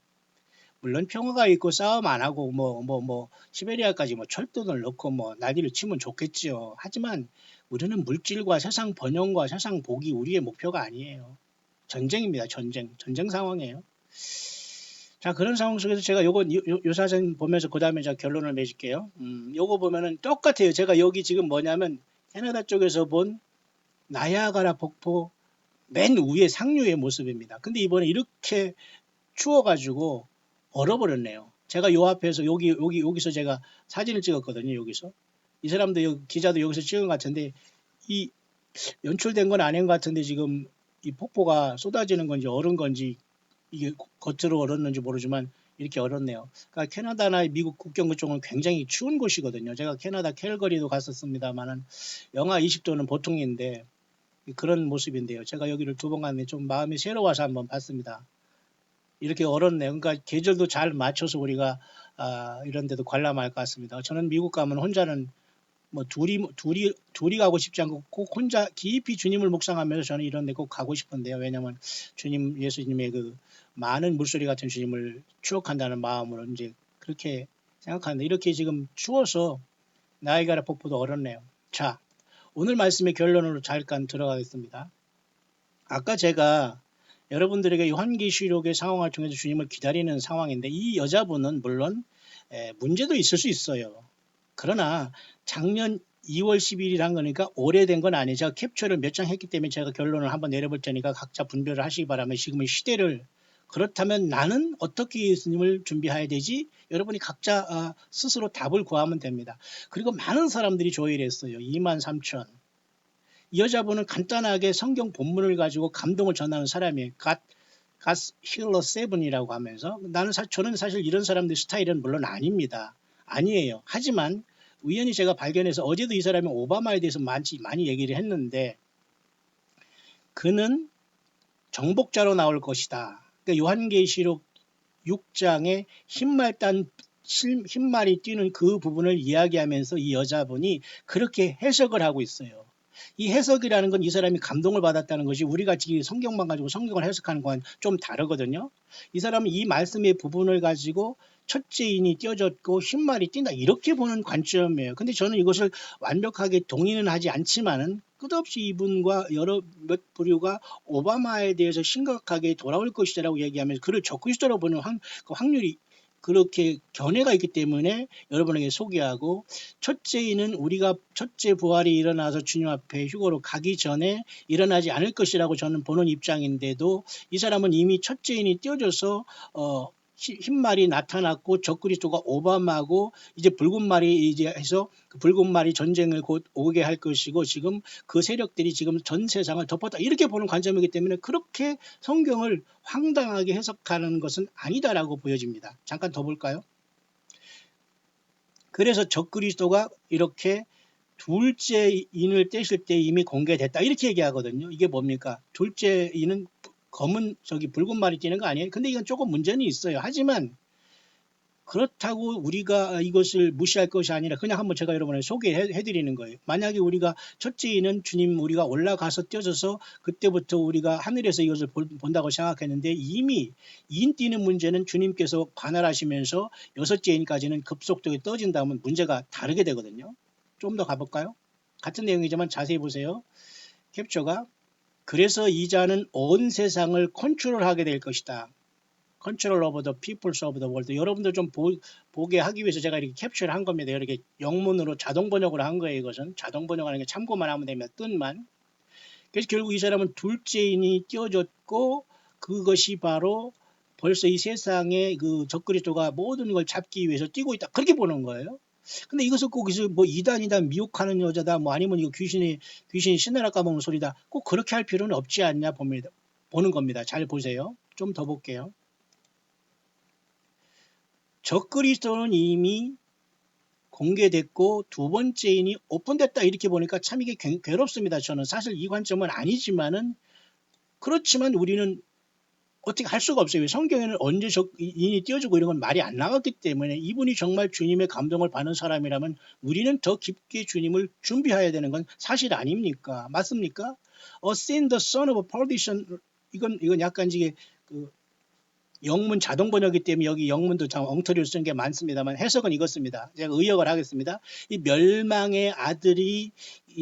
물론 평화가 있고 싸움 안 하고 시베리아까지 뭐 철도를 넣고 뭐 난리를 치면 좋겠지요. 하지만 우리는 물질과 세상 번영과 세상 복이 우리의 목표가 아니에요. 전쟁입니다. 전쟁 상황이에요. 자, 그런 상황 속에서 제가 요 사진 보면서 그 다음에 제가 결론을 맺을게요. 요거 보면은 똑같아요. 제가 여기 지금 뭐냐면 캐나다 쪽에서 본 나야가라 폭포 맨 위에 상류의 모습입니다. 근데 이번에 이렇게 추워가지고 얼어버렸네요. 제가 요 앞에서 여기서 제가 사진을 찍었거든요. 여기서 이 사람도 기자도 여기서 찍은 것 같은데 이 연출된 건 아닌 것 같은데 지금 이 폭포가 쏟아지는 건지 얼은 건지 이게 겉으로 얼었는지 모르지만 이렇게 얼었네요. 그러니까 캐나다나 미국 국경 그쪽은 굉장히 추운 곳이거든요. 제가 캐나다 캘거리도 갔었습니다만은 영하 20도는 보통인데 그런 모습인데요. 제가 여기를 2번 갔는데 좀 마음이 새로워서 한번 봤습니다. 이렇게 얼었네요. 그러니까 계절도 잘 맞춰서 우리가 이런 데도 관람할 것 같습니다. 저는 미국 가면 혼자는 뭐 둘이 가고 싶지 않고 꼭 혼자 깊이 주님을 묵상하면서 저는 이런 데 꼭 가고 싶은데요. 왜냐하면 주님 예수님의 그 많은 물소리 같은 주님을 추억한다는 마음으로 이제 그렇게 생각하는데 이렇게 지금 추워서 나이가라 폭포도 얼었네요. 자, 오늘 말씀의 결론으로 잠깐 들어가겠습니다. 아까 제가 여러분들에게 요한계시록의 상황을 통해서 주님을 기다리는 상황인데 이 여자분은 물론 문제도 있을 수 있어요. 그러나 작년 2월 10일이란 거니까 오래된 건 아니에요. 제가 캡처를 몇 장 했기 때문에 제가 결론을 한번 내려볼 테니까 각자 분별을 하시기 바라면 지금의 시대를 그렇다면 나는 어떻게 예수님을 준비해야 되지? 여러분이 각자 스스로 답을 구하면 됩니다. 그리고 많은 사람들이 조회를 했어요. 23,000. 이 여자분은 간단하게 성경 본문을 가지고 감동을 전하는 사람이에요. God Healer 7이라고 하면서 저는 사실 이런 사람들 스타일은 물론 아닙니다. 아니에요. 하지만 우연히 제가 발견해서 어제도 이 사람이 오바마에 대해서 많이 얘기를 했는데 그는 정복자로 나올 것이다. 그러니까 요한계시록 6장에 흰말이 뛰는 그 부분을 이야기하면서 이 여자분이 그렇게 해석을 하고 있어요. 이 해석이라는 건 이 사람이 감동을 받았다는 것이 우리가 지금 성경만 가지고 성경을 해석하는 건 좀 다르거든요. 이 사람은 이 말씀의 부분을 가지고 첫째인이 띄어졌고 흰말이 뛴다 이렇게 보는 관점이에요. 근데 저는 이것을 완벽하게 동의는 하지 않지만은 끝없이 이분과 몇 부류가 오바마에 대해서 심각하게 돌아올 것이라고 얘기하면서 그를 적그리스도라고 보는 확률이 그렇게 견해가 있기 때문에 여러분에게 소개하고 첫째인은 우리가 첫째 부활이 일어나서 주님 앞에 휴거로 가기 전에 일어나지 않을 것이라고 저는 보는 입장인데도 이 사람은 이미 첫째인이 띄어져서 흰말이 나타났고 적그리스도가 오바마고 이제 붉은 말이 이제 해서 그 붉은 말이 전쟁을 곧 오게 할 것이고 지금 그 세력들이 지금 전 세상을 덮었다 이렇게 보는 관점이기 때문에 그렇게 성경을 황당하게 해석하는 것은 아니다라고 보여집니다. 잠깐 더 볼까요? 그래서 적그리스도가 이렇게 둘째 인을 떼실 때 이미 공개됐다 이렇게 얘기하거든요. 이게 뭡니까? 둘째 인은 붉은 말이 뛰는 거 아니에요? 근데 이건 조금 문제는 있어요. 하지만 그렇다고 우리가 이것을 무시할 것이 아니라 그냥 한번 제가 여러분에게 소개해 드리는 거예요. 만약에 우리가 첫째인은 주님 우리가 올라가서 뛰어져서 그때부터 우리가 하늘에서 이것을 본다고 생각했는데 이미 인 뛰는 문제는 주님께서 관할하시면서 여섯째인까지는 급속도에 떠진다면 문제가 다르게 되거든요. 좀 더 가볼까요? 같은 내용이지만 자세히 보세요. 캡처가 그래서 이 자는 온 세상을 컨트롤하게 될 것이다. 컨트롤 오브 더 피플스 오브 더 월드. 여러분들 좀 보게 하기 위해서 제가 이렇게 캡처를 한 겁니다. 이렇게 영문으로 자동 번역을 한 거예요. 이것은 자동 번역하는 게 참고만 하면 됩니다. 뜻만. 그래서 결국 이 사람은 둘째인이 띄어졌고 그것이 바로 벌써 이 세상에 그 적그리스도가 모든 걸 잡기 위해서 뛰고 있다. 그렇게 보는 거예요. 근데 이것을 꼭 뭐 이단이다, 미혹하는 여자다, 뭐 아니면 이거 귀신이 신나라 까먹는 소리다. 꼭 그렇게 할 필요는 없지 않냐 보는 겁니다. 잘 보세요. 좀 더 볼게요. 적그리스도는 이미 공개됐고 두 번째인이 오픈됐다 이렇게 보니까 참 이게 괴롭습니다. 저는 사실 이 관점은 아니지만은 그렇지만 우리는 어떻게 할 수가 없어요. 성경에는 언제 적인이 띄워주고 이런 건 말이 안 나왔기 때문에 이분이 정말 주님의 감동을 받는 사람이라면 우리는 더 깊게 주님을 준비해야 되는 건 사실 아닙니까? 맞습니까? A sin the son of perdition 이건 약간 이게 그 영문 자동 번역이기 때문에 여기 영문도 참 엉터리로 쓴 게 많습니다만 해석은 이것입니다. 제가 의역을 하겠습니다. 이 멸망의 아들이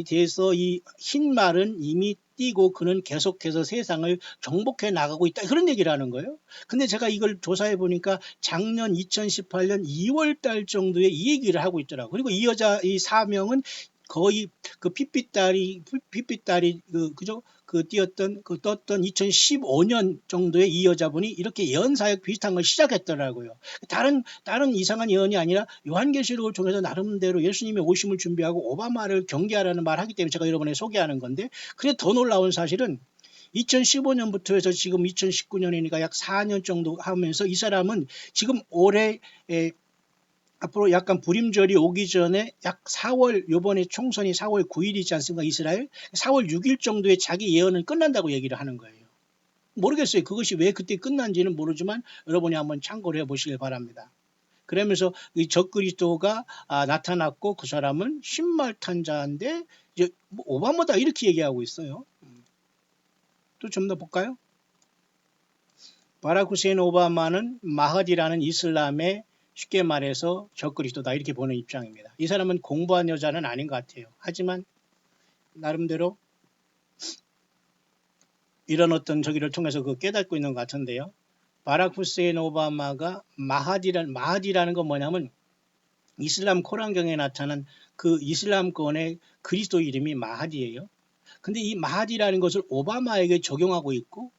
돼서 이 흰 말은 이미 띄고 그는 계속해서 세상을 정복해 나가고 있다. 그런 얘기를 하는 거예요. 근데 제가 이걸 조사해 보니까 작년 2018년 2월 달 정도에 이 얘기를 하고 있더라고요. 그리고 이 여자 이 사명은 거의 그 핏빛달이 그죠? 떴던 2015년 정도에 이 여자분이 이렇게 예언 사역 비슷한 걸 시작했더라고요. 다른 이상한 예언이 아니라 요한계시록을 통해서 나름대로 예수님의 오심을 준비하고 오바마를 경계하라는 말 하기 때문에 제가 여러분에 소개하는 건데, 그래 더 놀라운 사실은 2015년부터 해서 지금 2019년이니까 약 4년 정도 하면서 이 사람은 지금 올해 앞으로 약간 불임절이 오기 전에 약 4월, 요번에 총선이 4월 9일이지 않습니까? 이스라엘 4월 6일 정도에 자기 예언은 끝난다고 얘기를 하는 거예요. 모르겠어요. 그것이 왜 그때 끝난지는 모르지만 여러분이 한번 참고를 해보시길 바랍니다. 그러면서 이 적그리스도가 나타났고 그 사람은 신말탄자인데 이제 뭐 오바마다 이렇게 얘기하고 있어요. 또 좀 더 볼까요? 바락 후세인 오바마는 마하디라는 이슬람의 쉽게 말해서 적그리스도다 이렇게 보는 입장입니다. 이 사람은 공부한 여자는 아닌 것 같아요. 하지만 나름대로 이런 어떤 저기를 통해서 그 깨닫고 있는 것 같은데요. 바락 후세인 오바마가 마하디라는 건 뭐냐면 이슬람 코란경에 나타난 그 이슬람권의 그리스도 이름이 마하디예요. 근데 이 마하디라는 것을 오바마에게 적용하고 있고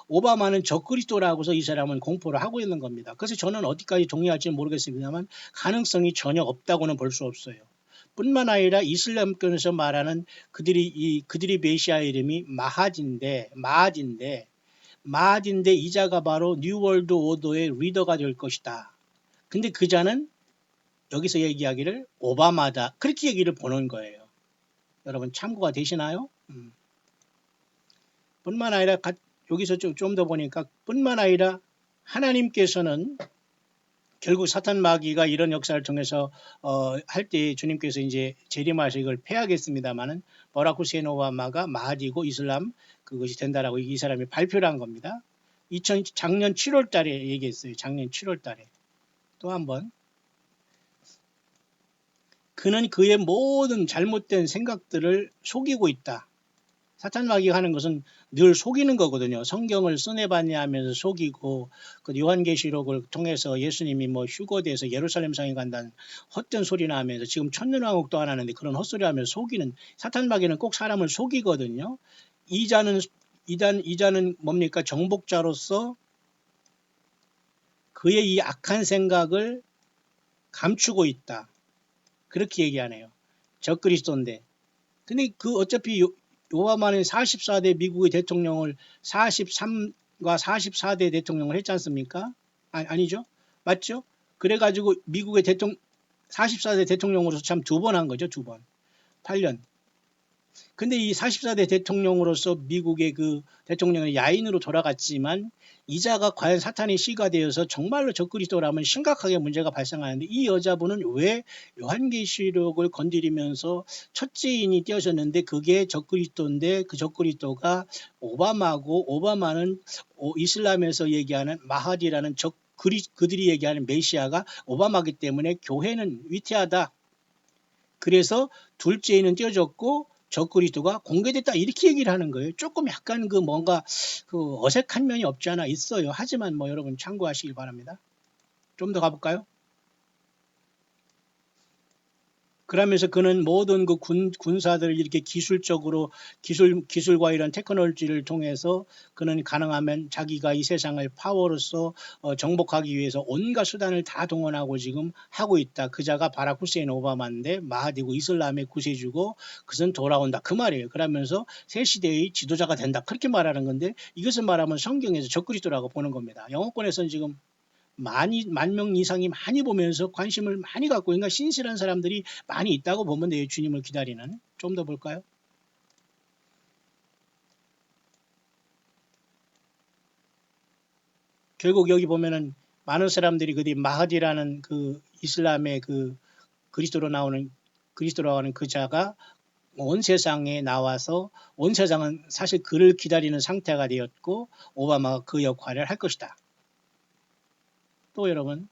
오바마는 적그리스도라고서 이 사람은 공포를 하고 있는 겁니다. 그래서 저는 어디까지 동의할지는 모르겠습니다만 가능성이 전혀 없다고는 볼 수 없어요. 뿐만 아니라 이슬람권에서 말하는 그들이 메시아 이름이 마하디인데 이 자가 바로 뉴월드 오더의 리더가 될 것이다. 근데 그 자는 여기서 얘기하기를 오바마다 그렇게 얘기를 보는 거예요. 여러분 참고가 되시나요? 뿐만 아니라 여기서 좀 더 보니까 뿐만 아니라 하나님께서는 결국 사탄 마귀가 이런 역사를 통해서 할 때 주님께서 이제 재림하셔서 이걸 패하겠습니다마는 버락 후세인 오바마가 마하디고 이슬람 그것이 된다라고 이 사람이 발표를 한 겁니다. 작년 7월 달에 얘기했어요. 작년 7월 달에. 또 한번 그는 그의 모든 잘못된 생각들을 속이고 있다. 사탄 마귀가 하는 것은 늘 속이는 거거든요. 성경을 써내봤냐 하면서 속이고 그 요한계시록을 통해서 예수님이 뭐 휴거돼서 예루살렘 성에 간다는 헛된 소리나 하면서 지금 천년왕국도 안 하는데 그런 헛소리 하면서 속이는 사탄 마귀는 꼭 사람을 속이거든요. 이자는 뭡니까? 정복자로서 그의 이 악한 생각을 감추고 있다. 그렇게 얘기하네요. 적그리스도인데. 근데 어차피 오바마는 44대 미국의 대통령을 43과 44대 대통령을 했지 않습니까? 아니죠? 맞죠? 그래가지고 미국의 44대 대통령으로서 참 2번 한 거죠. 2번. 8년. 근데 이 44대 대통령으로서 미국의 그 대통령의 야인으로 돌아갔지만 이자가 과연 사탄의 씨가 되어서 정말로 적그리스도라면 심각하게 문제가 발생하는데 이 여자분은 왜 요한계시록을 건드리면서 첫째인이 띄어졌는데 그게 적그리스도인데 그 적그리스도가 오바마고 오바마는 이슬람에서 얘기하는 마하디라는 그들이 얘기하는 메시아가 오바마기 때문에 교회는 위태하다. 그래서 둘째인은 띄어졌고 적그리스도가 공개됐다 이렇게 얘기를 하는 거예요. 조금 약간 뭔가 어색한 면이 없지 않아 있어요. 하지만 뭐 여러분 참고하시길 바랍니다. 좀 더 가볼까요? 그러면서 그는 모든 그 군사들을 이렇게 기술적으로 기술과 이런 테크놀로지를 통해서 그는 가능하면 자기가 이 세상을 파워로서 정복하기 위해서 온갖 수단을 다 동원하고 지금 하고 있다. 그자가 바락 후세인 오바마인데 마하디고 이슬람의 구세주고 그것은 돌아온다. 그 말이에요. 그러면서 새 시대의 지도자가 된다. 그렇게 말하는 건데 이것을 말하면 성경에서 적그리스도라고 보는 겁니다. 영어권에서는 지금 만 명 이상이 많이 보면서 관심을 많이 갖고 그러니까 신실한 사람들이 많이 있다고 보면 돼요. 주님을 기다리는. 좀 더 볼까요? 결국 여기 보면은 많은 사람들이 그 마하디라는 그 이슬람의 그 그리스도로 하는 그 자가 온 세상에 나와서 온 세상은 사실 그를 기다리는 상태가 되었고 오바마가 그 역할을 할 것이다. 또 여러분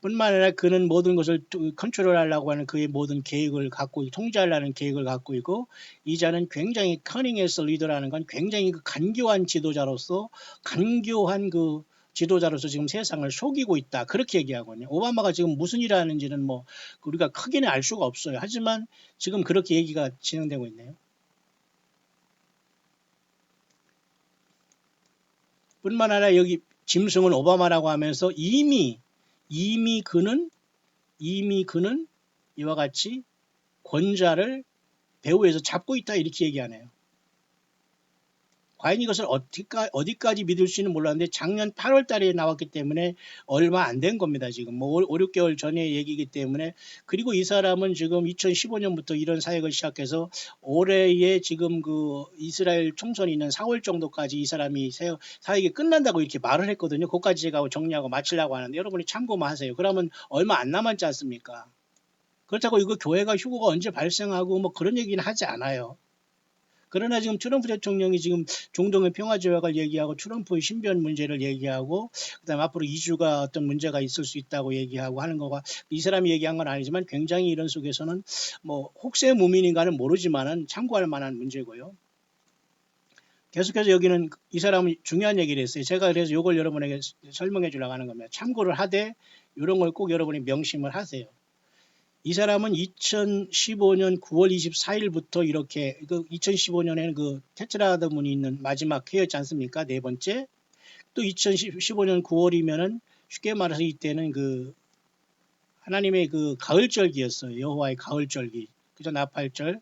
뿐만 아니라 그는 모든 것을 컨트롤하려고 하는 그의 모든 계획을 갖고 통제하려는 계획을 갖고 있고 이 자는 굉장히 커닝에스 리더라는 건 굉장히 그 간교한 지도자로서 지금 세상을 속이고 있다. 그렇게 얘기하거든요. 오바마가 지금 무슨 일을 하는지는 뭐 우리가 크게는 알 수가 없어요. 하지만 지금 그렇게 얘기가 진행되고 있네요. 뿐만 아니라 여기 짐승은 오바마라고 하면서 이미 그는 이와 같이 권좌를 배후에서 잡고 있다 이렇게 얘기하네요. 과연 이것을 어디까지 믿을 수는 몰랐는데 작년 8월 달에 나왔기 때문에 얼마 안 된 겁니다. 지금 뭐 5, 6개월 전의 얘기이기 때문에 그리고 이 사람은 지금 2015년부터 이런 사역을 시작해서 올해에 지금 그 이스라엘 총선이 있는 4월 정도까지 이 사람이 사역이 끝난다고 이렇게 말을 했거든요. 그것까지 제가 정리하고 마치려고 하는데 여러분이 참고만 하세요. 그러면 얼마 안 남았지 않습니까? 그렇다고 이거 교회가 휴고가 언제 발생하고 뭐 그런 얘기는 하지 않아요. 그러나 지금 트럼프 대통령이 지금 중동의 평화 조약을 얘기하고 트럼프의 신변 문제를 얘기하고 그다음 앞으로 이주가 어떤 문제가 있을 수 있다고 얘기하고 하는 거가 이 사람이 얘기한 건 아니지만 굉장히 이런 속에서는 뭐 혹세 무민인가는 모르지만은 참고할 만한 문제고요. 계속해서 여기는 이 사람은 중요한 얘기를 했어요. 제가 그래서 이걸 여러분에게 설명해 주려고 하는 겁니다. 참고를 하되 이런 걸 꼭 여러분이 명심을 하세요. 이 사람은 2015년 9월 24일부터 이렇게 2015년에는 그 테트라드 문이 있는 마지막 해였지 않습니까? 네 번째. 또 2015년 9월이면은 쉽게 말해서 이때는 그 하나님의 그 가을절기였어요. 여호와의 가을절기. 그죠? 나팔절,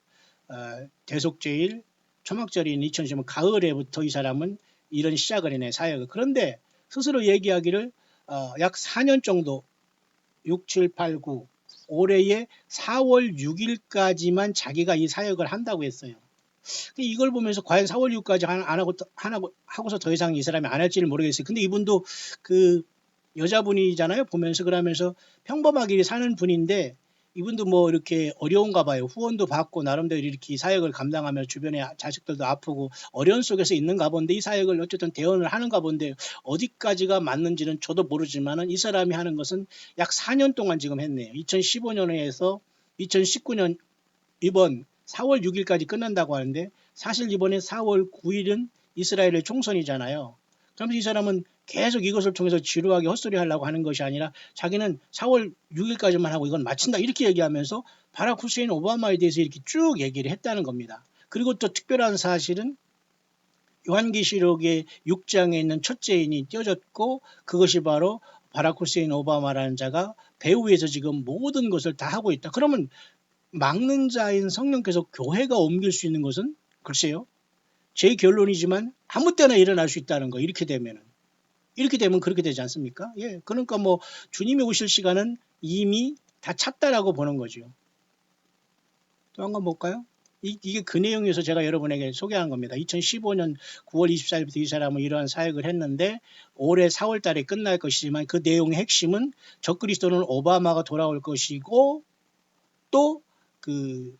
대속제일, 초막절인 2015년 가을에부터 이 사람은 이런 시작을 해내 사역을. 그런데 스스로 얘기하기를 약 4년 정도 6, 7, 8, 9 올해의 4월 6일까지만 자기가 이 사역을 한다고 했어요. 이걸 보면서 과연 4월 6일까지 하고서 더 이상 이 사람이 안 할지를 모르겠어요. 근데 이분도 그 여자분이잖아요. 보면서 그러면서 평범하게 사는 분인데 이분도 뭐 이렇게 어려운가 봐요. 후원도 받고 나름대로 이렇게 사역을 감당하며 주변에 자식들도 아프고 어려운 속에서 있는가 본데 이 사역을 어쨌든 대언을 하는가 본데 어디까지가 맞는지는 저도 모르지만은 이 사람이 하는 것은 약 4년 동안 지금 했네요. 2015년에서 2019년 이번 4월 6일까지 끝난다고 하는데 사실 이번에 4월 9일은 이스라엘의 총선이잖아요. 그러면서 이 사람은 계속 이것을 통해서 지루하게 헛소리 하려고 하는 것이 아니라 자기는 4월 6일까지만 하고 이건 마친다 이렇게 얘기하면서 바락 후세인 오바마에 대해서 이렇게 쭉 얘기를 했다는 겁니다. 그리고 또 특별한 사실은 요한계시록의 6장에 있는 첫째인이 띄어졌고 그것이 바로 바락 후세인 오바마라는 자가 배후에서 지금 모든 것을 다 하고 있다. 그러면 막는 자인 성령께서 교회가 옮길 수 있는 것은 글쎄요. 제 결론이지만 아무 때나 일어날 수 있다는 거. 이렇게 되면 그렇게 되지 않습니까? 예. 그러니까 뭐 주님이 오실 시간은 이미 다 찼다라고 보는 거죠. 또 한 번 볼까요? 이게 그 내용에서 제가 여러분에게 소개한 겁니다. 2015년 9월 24일부터 이 사람은 이러한 사역을 했는데 올해 4월 달에 끝날 것이지만 그 내용의 핵심은 적그리스도는 오바마가 돌아올 것이고 또 그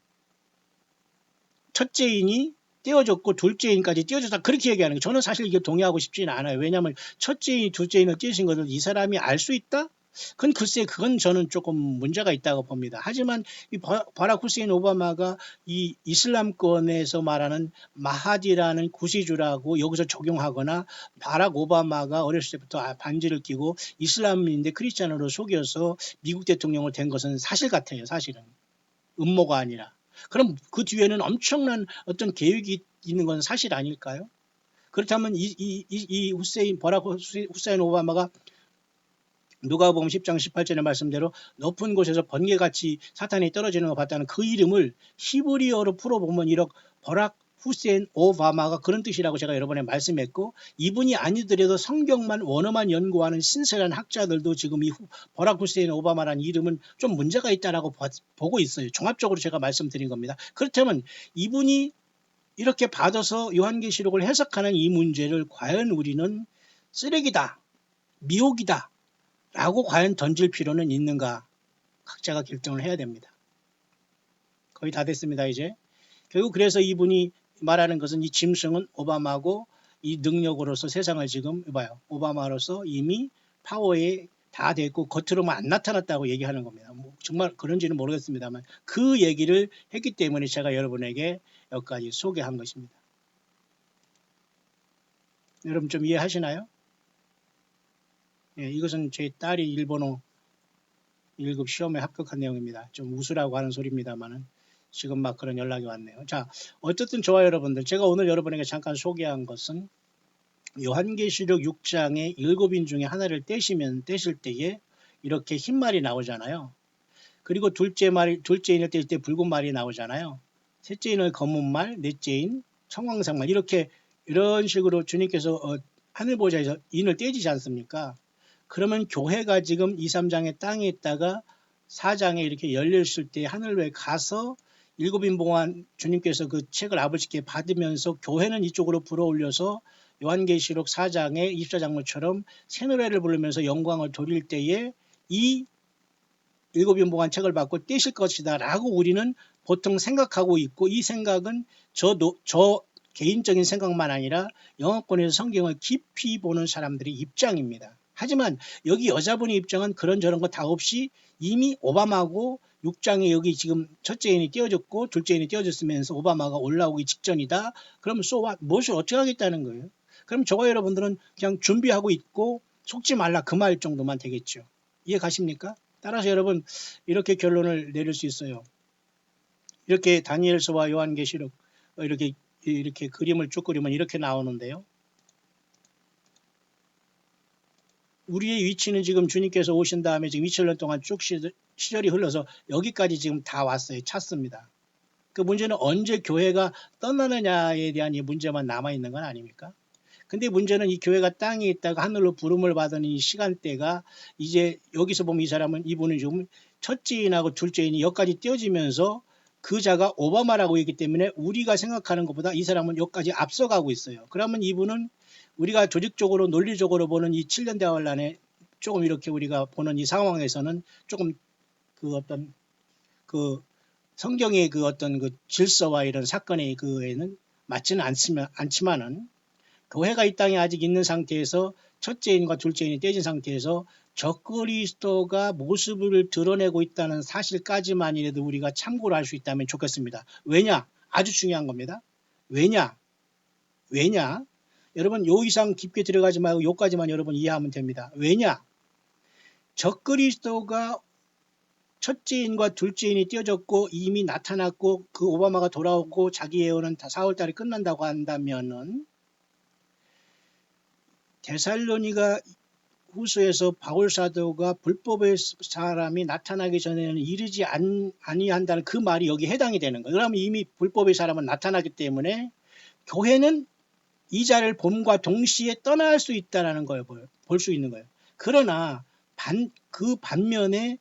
첫째인이 띄어졌고 둘째인까지 띄어졌다 그렇게 얘기하는 거예요. 저는 사실 이게 동의하고 싶지는 않아요. 왜냐하면 첫째인, 둘째인을 띄우신 것을 이 사람이 알 수 있다? 그건 글쎄 그건 저는 조금 문제가 있다고 봅니다. 하지만 이 바락 후세인 오바마가 이 이슬람권에서 말하는 마하디라는 구시주라고 여기서 적용하거나 바락 오바마가 어렸을 때부터 반지를 끼고 이슬람인데 크리스찬으로 속여서 미국 대통령을 된 것은 사실 같아요. 사실은 음모가 아니라. 그럼 그 뒤에는 엄청난 어떤 계획이 있는 건 사실 아닐까요? 그렇다면 이 바락 후세인 오바마가 누가복음 10장 18절의 말씀대로 높은 곳에서 번개같이 사탄이 떨어지는 거 봤다는 그 이름을 히브리어로 풀어보면 이렇게 버락 후세인 오바마가 그런 뜻이라고 제가 여러 번에 말씀했고, 이분이 아니더라도 성경만 원어만 연구하는 신실한 학자들도 지금 이 버락 후세인 오바마라는 이름은 좀 문제가 있다라고 보고 있어요. 종합적으로 제가 말씀드린 겁니다. 그렇다면 이분이 이렇게 받아서 요한계시록을 해석하는 이 문제를 과연 우리는 쓰레기다, 미혹이다 라고 과연 던질 필요는 있는가? 각자가 결정을 해야 됩니다. 거의 다 됐습니다. 이제 결국 그래서 이분이 말하는 것은 이 짐승은 오바마고 이 능력으로서 세상을 지금 봐요. 오바마로서 이미 파워에 다 됐고 겉으로만 안 나타났다고 얘기하는 겁니다. 뭐 정말 그런지는 모르겠습니다만 그 얘기를 했기 때문에 제가 여러분에게 여기까지 소개한 것입니다. 여러분 좀 이해하시나요? 예, 이것은 제 딸이 일본어 1급 시험에 합격한 내용입니다. 좀 웃으라고 하는 소리입니다만은 지금 막 그런 연락이 왔네요. 자, 어쨌든 좋아요 여러분들. 제가 오늘 여러분에게 잠깐 소개한 것은 요한계시록 6장의 7인 중에 하나를 떼실 때에 이렇게 흰 말이 나오잖아요. 그리고 둘째 인을 뗄 때 붉은 말이 나오잖아요. 셋째 인을 검은 말, 넷째 인 청황색 말, 이런 식으로 주님께서 하늘 보좌에서 인을 떼지지 않습니까? 그러면 교회가 지금 2, 3장의 땅에 있다가 4장에 이렇게 열렸을 때 하늘에 가서 일곱인 봉안 주님께서 그 책을 아버지께 받으면서 교회는 이쪽으로 불어올려서 요한계시록 4장의 24장로처럼 새 노래를 부르면서 영광을 돌릴 때에 이 일곱인 봉안 책을 받고 떼실 것이다 라고 우리는 보통 생각하고 있고, 이 생각은 저 개인적인 생각만 아니라 영어권에서 성경을 깊이 보는 사람들의 입장입니다. 하지만 여기 여자분의 입장은 그런저런 거 다 없이 이미 오바마고 6장에 여기 지금 첫째 인이 띄어졌고 둘째 인이 띄어졌으면서 오바마가 올라오기 직전이다. 그러면 무엇을 어떻게 하겠다는 거예요? 그럼 저와 여러분들은 그냥 준비하고 있고 속지 말라 그 말 정도만 되겠죠. 이해 가십니까? 따라서 여러분 이렇게 결론을 내릴 수 있어요. 이렇게 다니엘서와 요한계시록 이렇게 그림을 쭉 그리면 이렇게 나오는데요. 우리의 위치는 지금 주님께서 오신 다음에 지금 2000년 동안 쭉 시절이 흘러서 여기까지 지금 다 왔어요. 찼습니다. 그 문제는 언제 교회가 떠나느냐에 대한 이 문제만 남아있는 건 아닙니까? 근데 문제는 이 교회가 땅에 있다가 하늘로 부름을 받은 이 시간대가 이제 여기서 보면 이분은 좀 첫째 인하고 둘째 인이 여기까지 띄어지면서 그 자가 오바마라고 했기 때문에 우리가 생각하는 것보다 이 사람은 여기까지 앞서가고 있어요. 그러면 이분은 우리가 조직적으로 논리적으로 보는 이 7년 대환란에 조금 이렇게 우리가 보는 이 상황에서는 조금 그 어떤 그 성경의 그 어떤 그 질서와 이런 사건의 그에는 맞지는 않지만은 교회가 이 땅에 아직 있는 상태에서 첫째 인과 둘째 인이 떼진 상태에서 적그리스도가 모습을 드러내고 있다는 사실까지만이라도 우리가 참고를 할 수 있다면 좋겠습니다. 왜냐? 아주 중요한 겁니다. 왜냐? 여러분 요 이상 깊게 들어가지 말고 요까지만 여러분 이해하면 됩니다. 왜냐? 적그리스도가 첫째 인과 둘째 인이 띄어졌고 이미 나타났고 그 오바마가 돌아오고 자기 예언은 다 4월달에 끝난다고 한다면은 데살로니가 후서에서 바울 사도가 불법의 사람이 나타나기 전에는 이르지 아니한다는 그 말이 여기 해당이 되는 거예요. 그러면 이미 불법의 사람은 나타나기 때문에 교회는 이 자를 봄과 동시에 떠날 수 있다는 걸 볼 수 있는 거예요. 그러나 그 반면에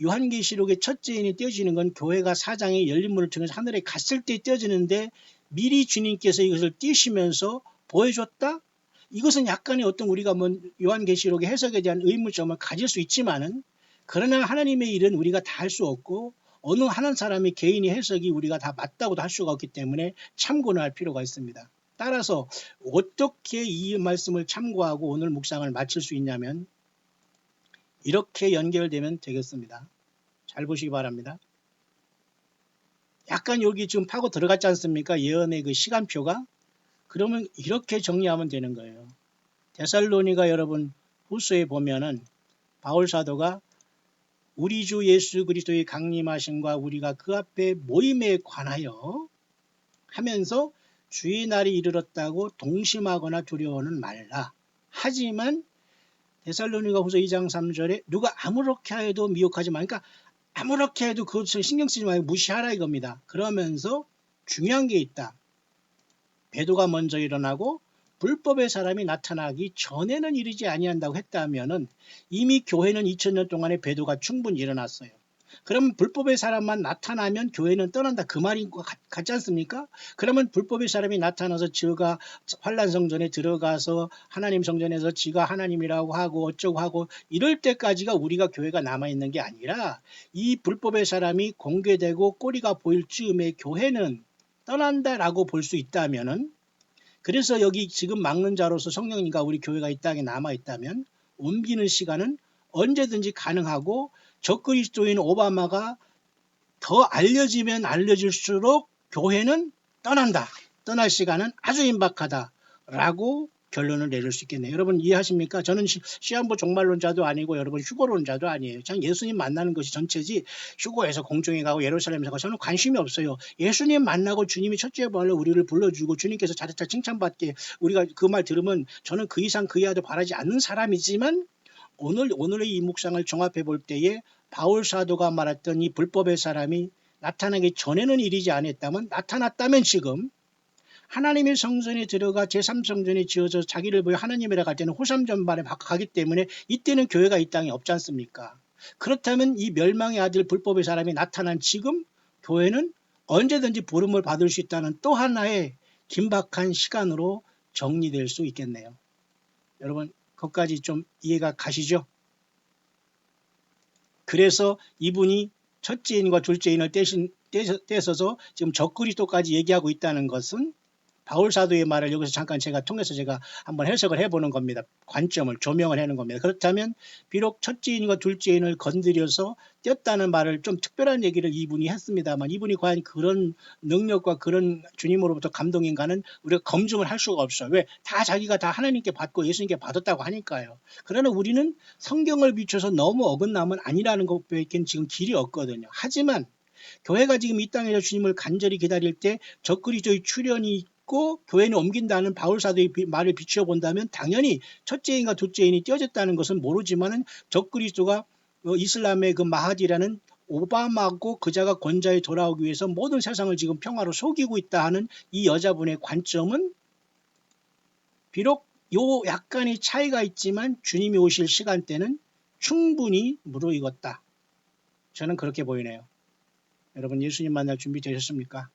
요한계시록의 첫째 인이 띄어지는 건 교회가 4장의 열린 문을 통해서 하늘에 갔을 때 띄어지는데 미리 주님께서 이것을 띄시면서 보여줬다? 이것은 약간의 어떤 우리가 요한계시록의 해석에 대한 의문점을 가질 수 있지만은, 그러나 하나님의 일은 우리가 다 할 수 없고 어느 한 사람의 개인의 해석이 우리가 다 맞다고도 할 수가 없기 때문에 참고는 할 필요가 있습니다. 따라서 어떻게 이 말씀을 참고하고 오늘 묵상을 마칠 수 있냐면 이렇게 연결되면 되겠습니다. 잘 보시기 바랍니다. 약간 여기 지금 파고 들어갔지 않습니까? 예언의 그 시간표가. 그러면 이렇게 정리하면 되는 거예요. 데살로니가 여러분 후서에 보면은 바울 사도가 우리 주 예수 그리스도의 강림하심과 우리가 그 앞에 모임에 관하여 하면서 주의 날이 이르렀다고 동심하거나 두려워는 말라. 하지만 데살로니가 후서 2장 3절에 누가 아무렇게 해도 미혹하지 마. 그러니까 아무렇게 해도 그것을 신경 쓰지 말고 무시하라 이겁니다. 그러면서 중요한 게 있다. 배도가 먼저 일어나고 불법의 사람이 나타나기 전에는 이르지 아니한다고 했다면은 이미 교회는 2000년 동안의 배도가 충분히 일어났어요. 그러면 불법의 사람만 나타나면 교회는 떠난다 그 말인 것 같지 않습니까? 그러면 불법의 사람이 나타나서 지가 환란 성전에 들어가서 하나님 성전에서 지가 하나님이라고 하고 어쩌고 하고 이럴 때까지가 우리가 교회가 남아있는 게 아니라 이 불법의 사람이 공개되고 꼬리가 보일 즈음에 교회는 떠난다라고 볼 수 있다면은 그래서 여기 지금 막는 자로서 성령님과 우리 교회가 이 땅에 남아있다면 옮기는 시간은 언제든지 가능하고 적그리스도인 오바마가 더 알려지면 알려질수록 교회는 떠난다. 떠날 시간은 아주 임박하다라고 결론을 내릴 수 있겠네요. 여러분 이해하십니까? 저는 시한부 종말론자도 아니고 여러분 휴거론자도 아니에요. 그냥 예수님 만나는 것이 전체지 휴거에서 공중에 가고 예루살렘에서 가고 저는 관심이 없어요. 예수님 만나고 주님이 첫째 부활로 우리를 불러주고 주님께서 자자자 칭찬받게 우리가 그 말 들으면 저는 그 이상 그 이하도 바라지 않는 사람이지만 오늘의 이 묵상을 종합해 볼 때에 바울 사도가 말했던 이 불법의 사람이 나타나기 전에는 이르지 않았다면 나타났다면 지금 하나님의 성전에 들어가 제3성전에 지어져 자기를 보여 하나님이라 할 때는 호삼전반에 가기 때문에 이때는 교회가 이 땅에 없지 않습니까? 그렇다면 이 멸망의 아들 불법의 사람이 나타난 지금 교회는 언제든지 부름을 받을 수 있다는 또 하나의 긴박한 시간으로 정리될 수 있겠네요. 여러분 거기까지 좀 이해가 가시죠? 그래서 이분이 첫째인과 둘째인을 떼서서 지금 적그리스도까지 얘기하고 있다는 것은 바울 사도의 말을 여기서 잠깐 제가 통해서 제가 한번 해석을 해보는 겁니다. 관점을 조명을 하는 겁니다. 그렇다면 비록 첫째인과 둘째인을 건드려서 떼었다는 말을 좀 특별한 얘기를 이분이 했습니다만 이분이 과연 그런 능력과 그런 주님으로부터 감동인가는 우리가 검증을 할 수가 없어요. 왜? 다 자기가 다 하나님께 받고 예수님께 받았다고 하니까요. 그러나 우리는 성경을 비춰서 너무 어긋나면 아니라는 것밖에 지금 길이 없거든요. 하지만 교회가 지금 이 땅에서 주님을 간절히 기다릴 때 적그리스도의 출현이 있고 교회는 옮긴다는 바울 사도의 말을 비추어 본다면 당연히 첫째인과 둘째인이 떼어졌다는 것은 모르지만은 적그리스도가 이슬람의 그 마하디라는 오바마고 그자가 권좌에 돌아오기 위해서 모든 세상을 지금 평화로 속이고 있다 하는 이 여자분의 관점은 비록 요 약간의 차이가 있지만 주님이 오실 시간대는 충분히 무르익었다. 저는 그렇게 보이네요. 여러분 예수님 만날 준비 되셨습니까?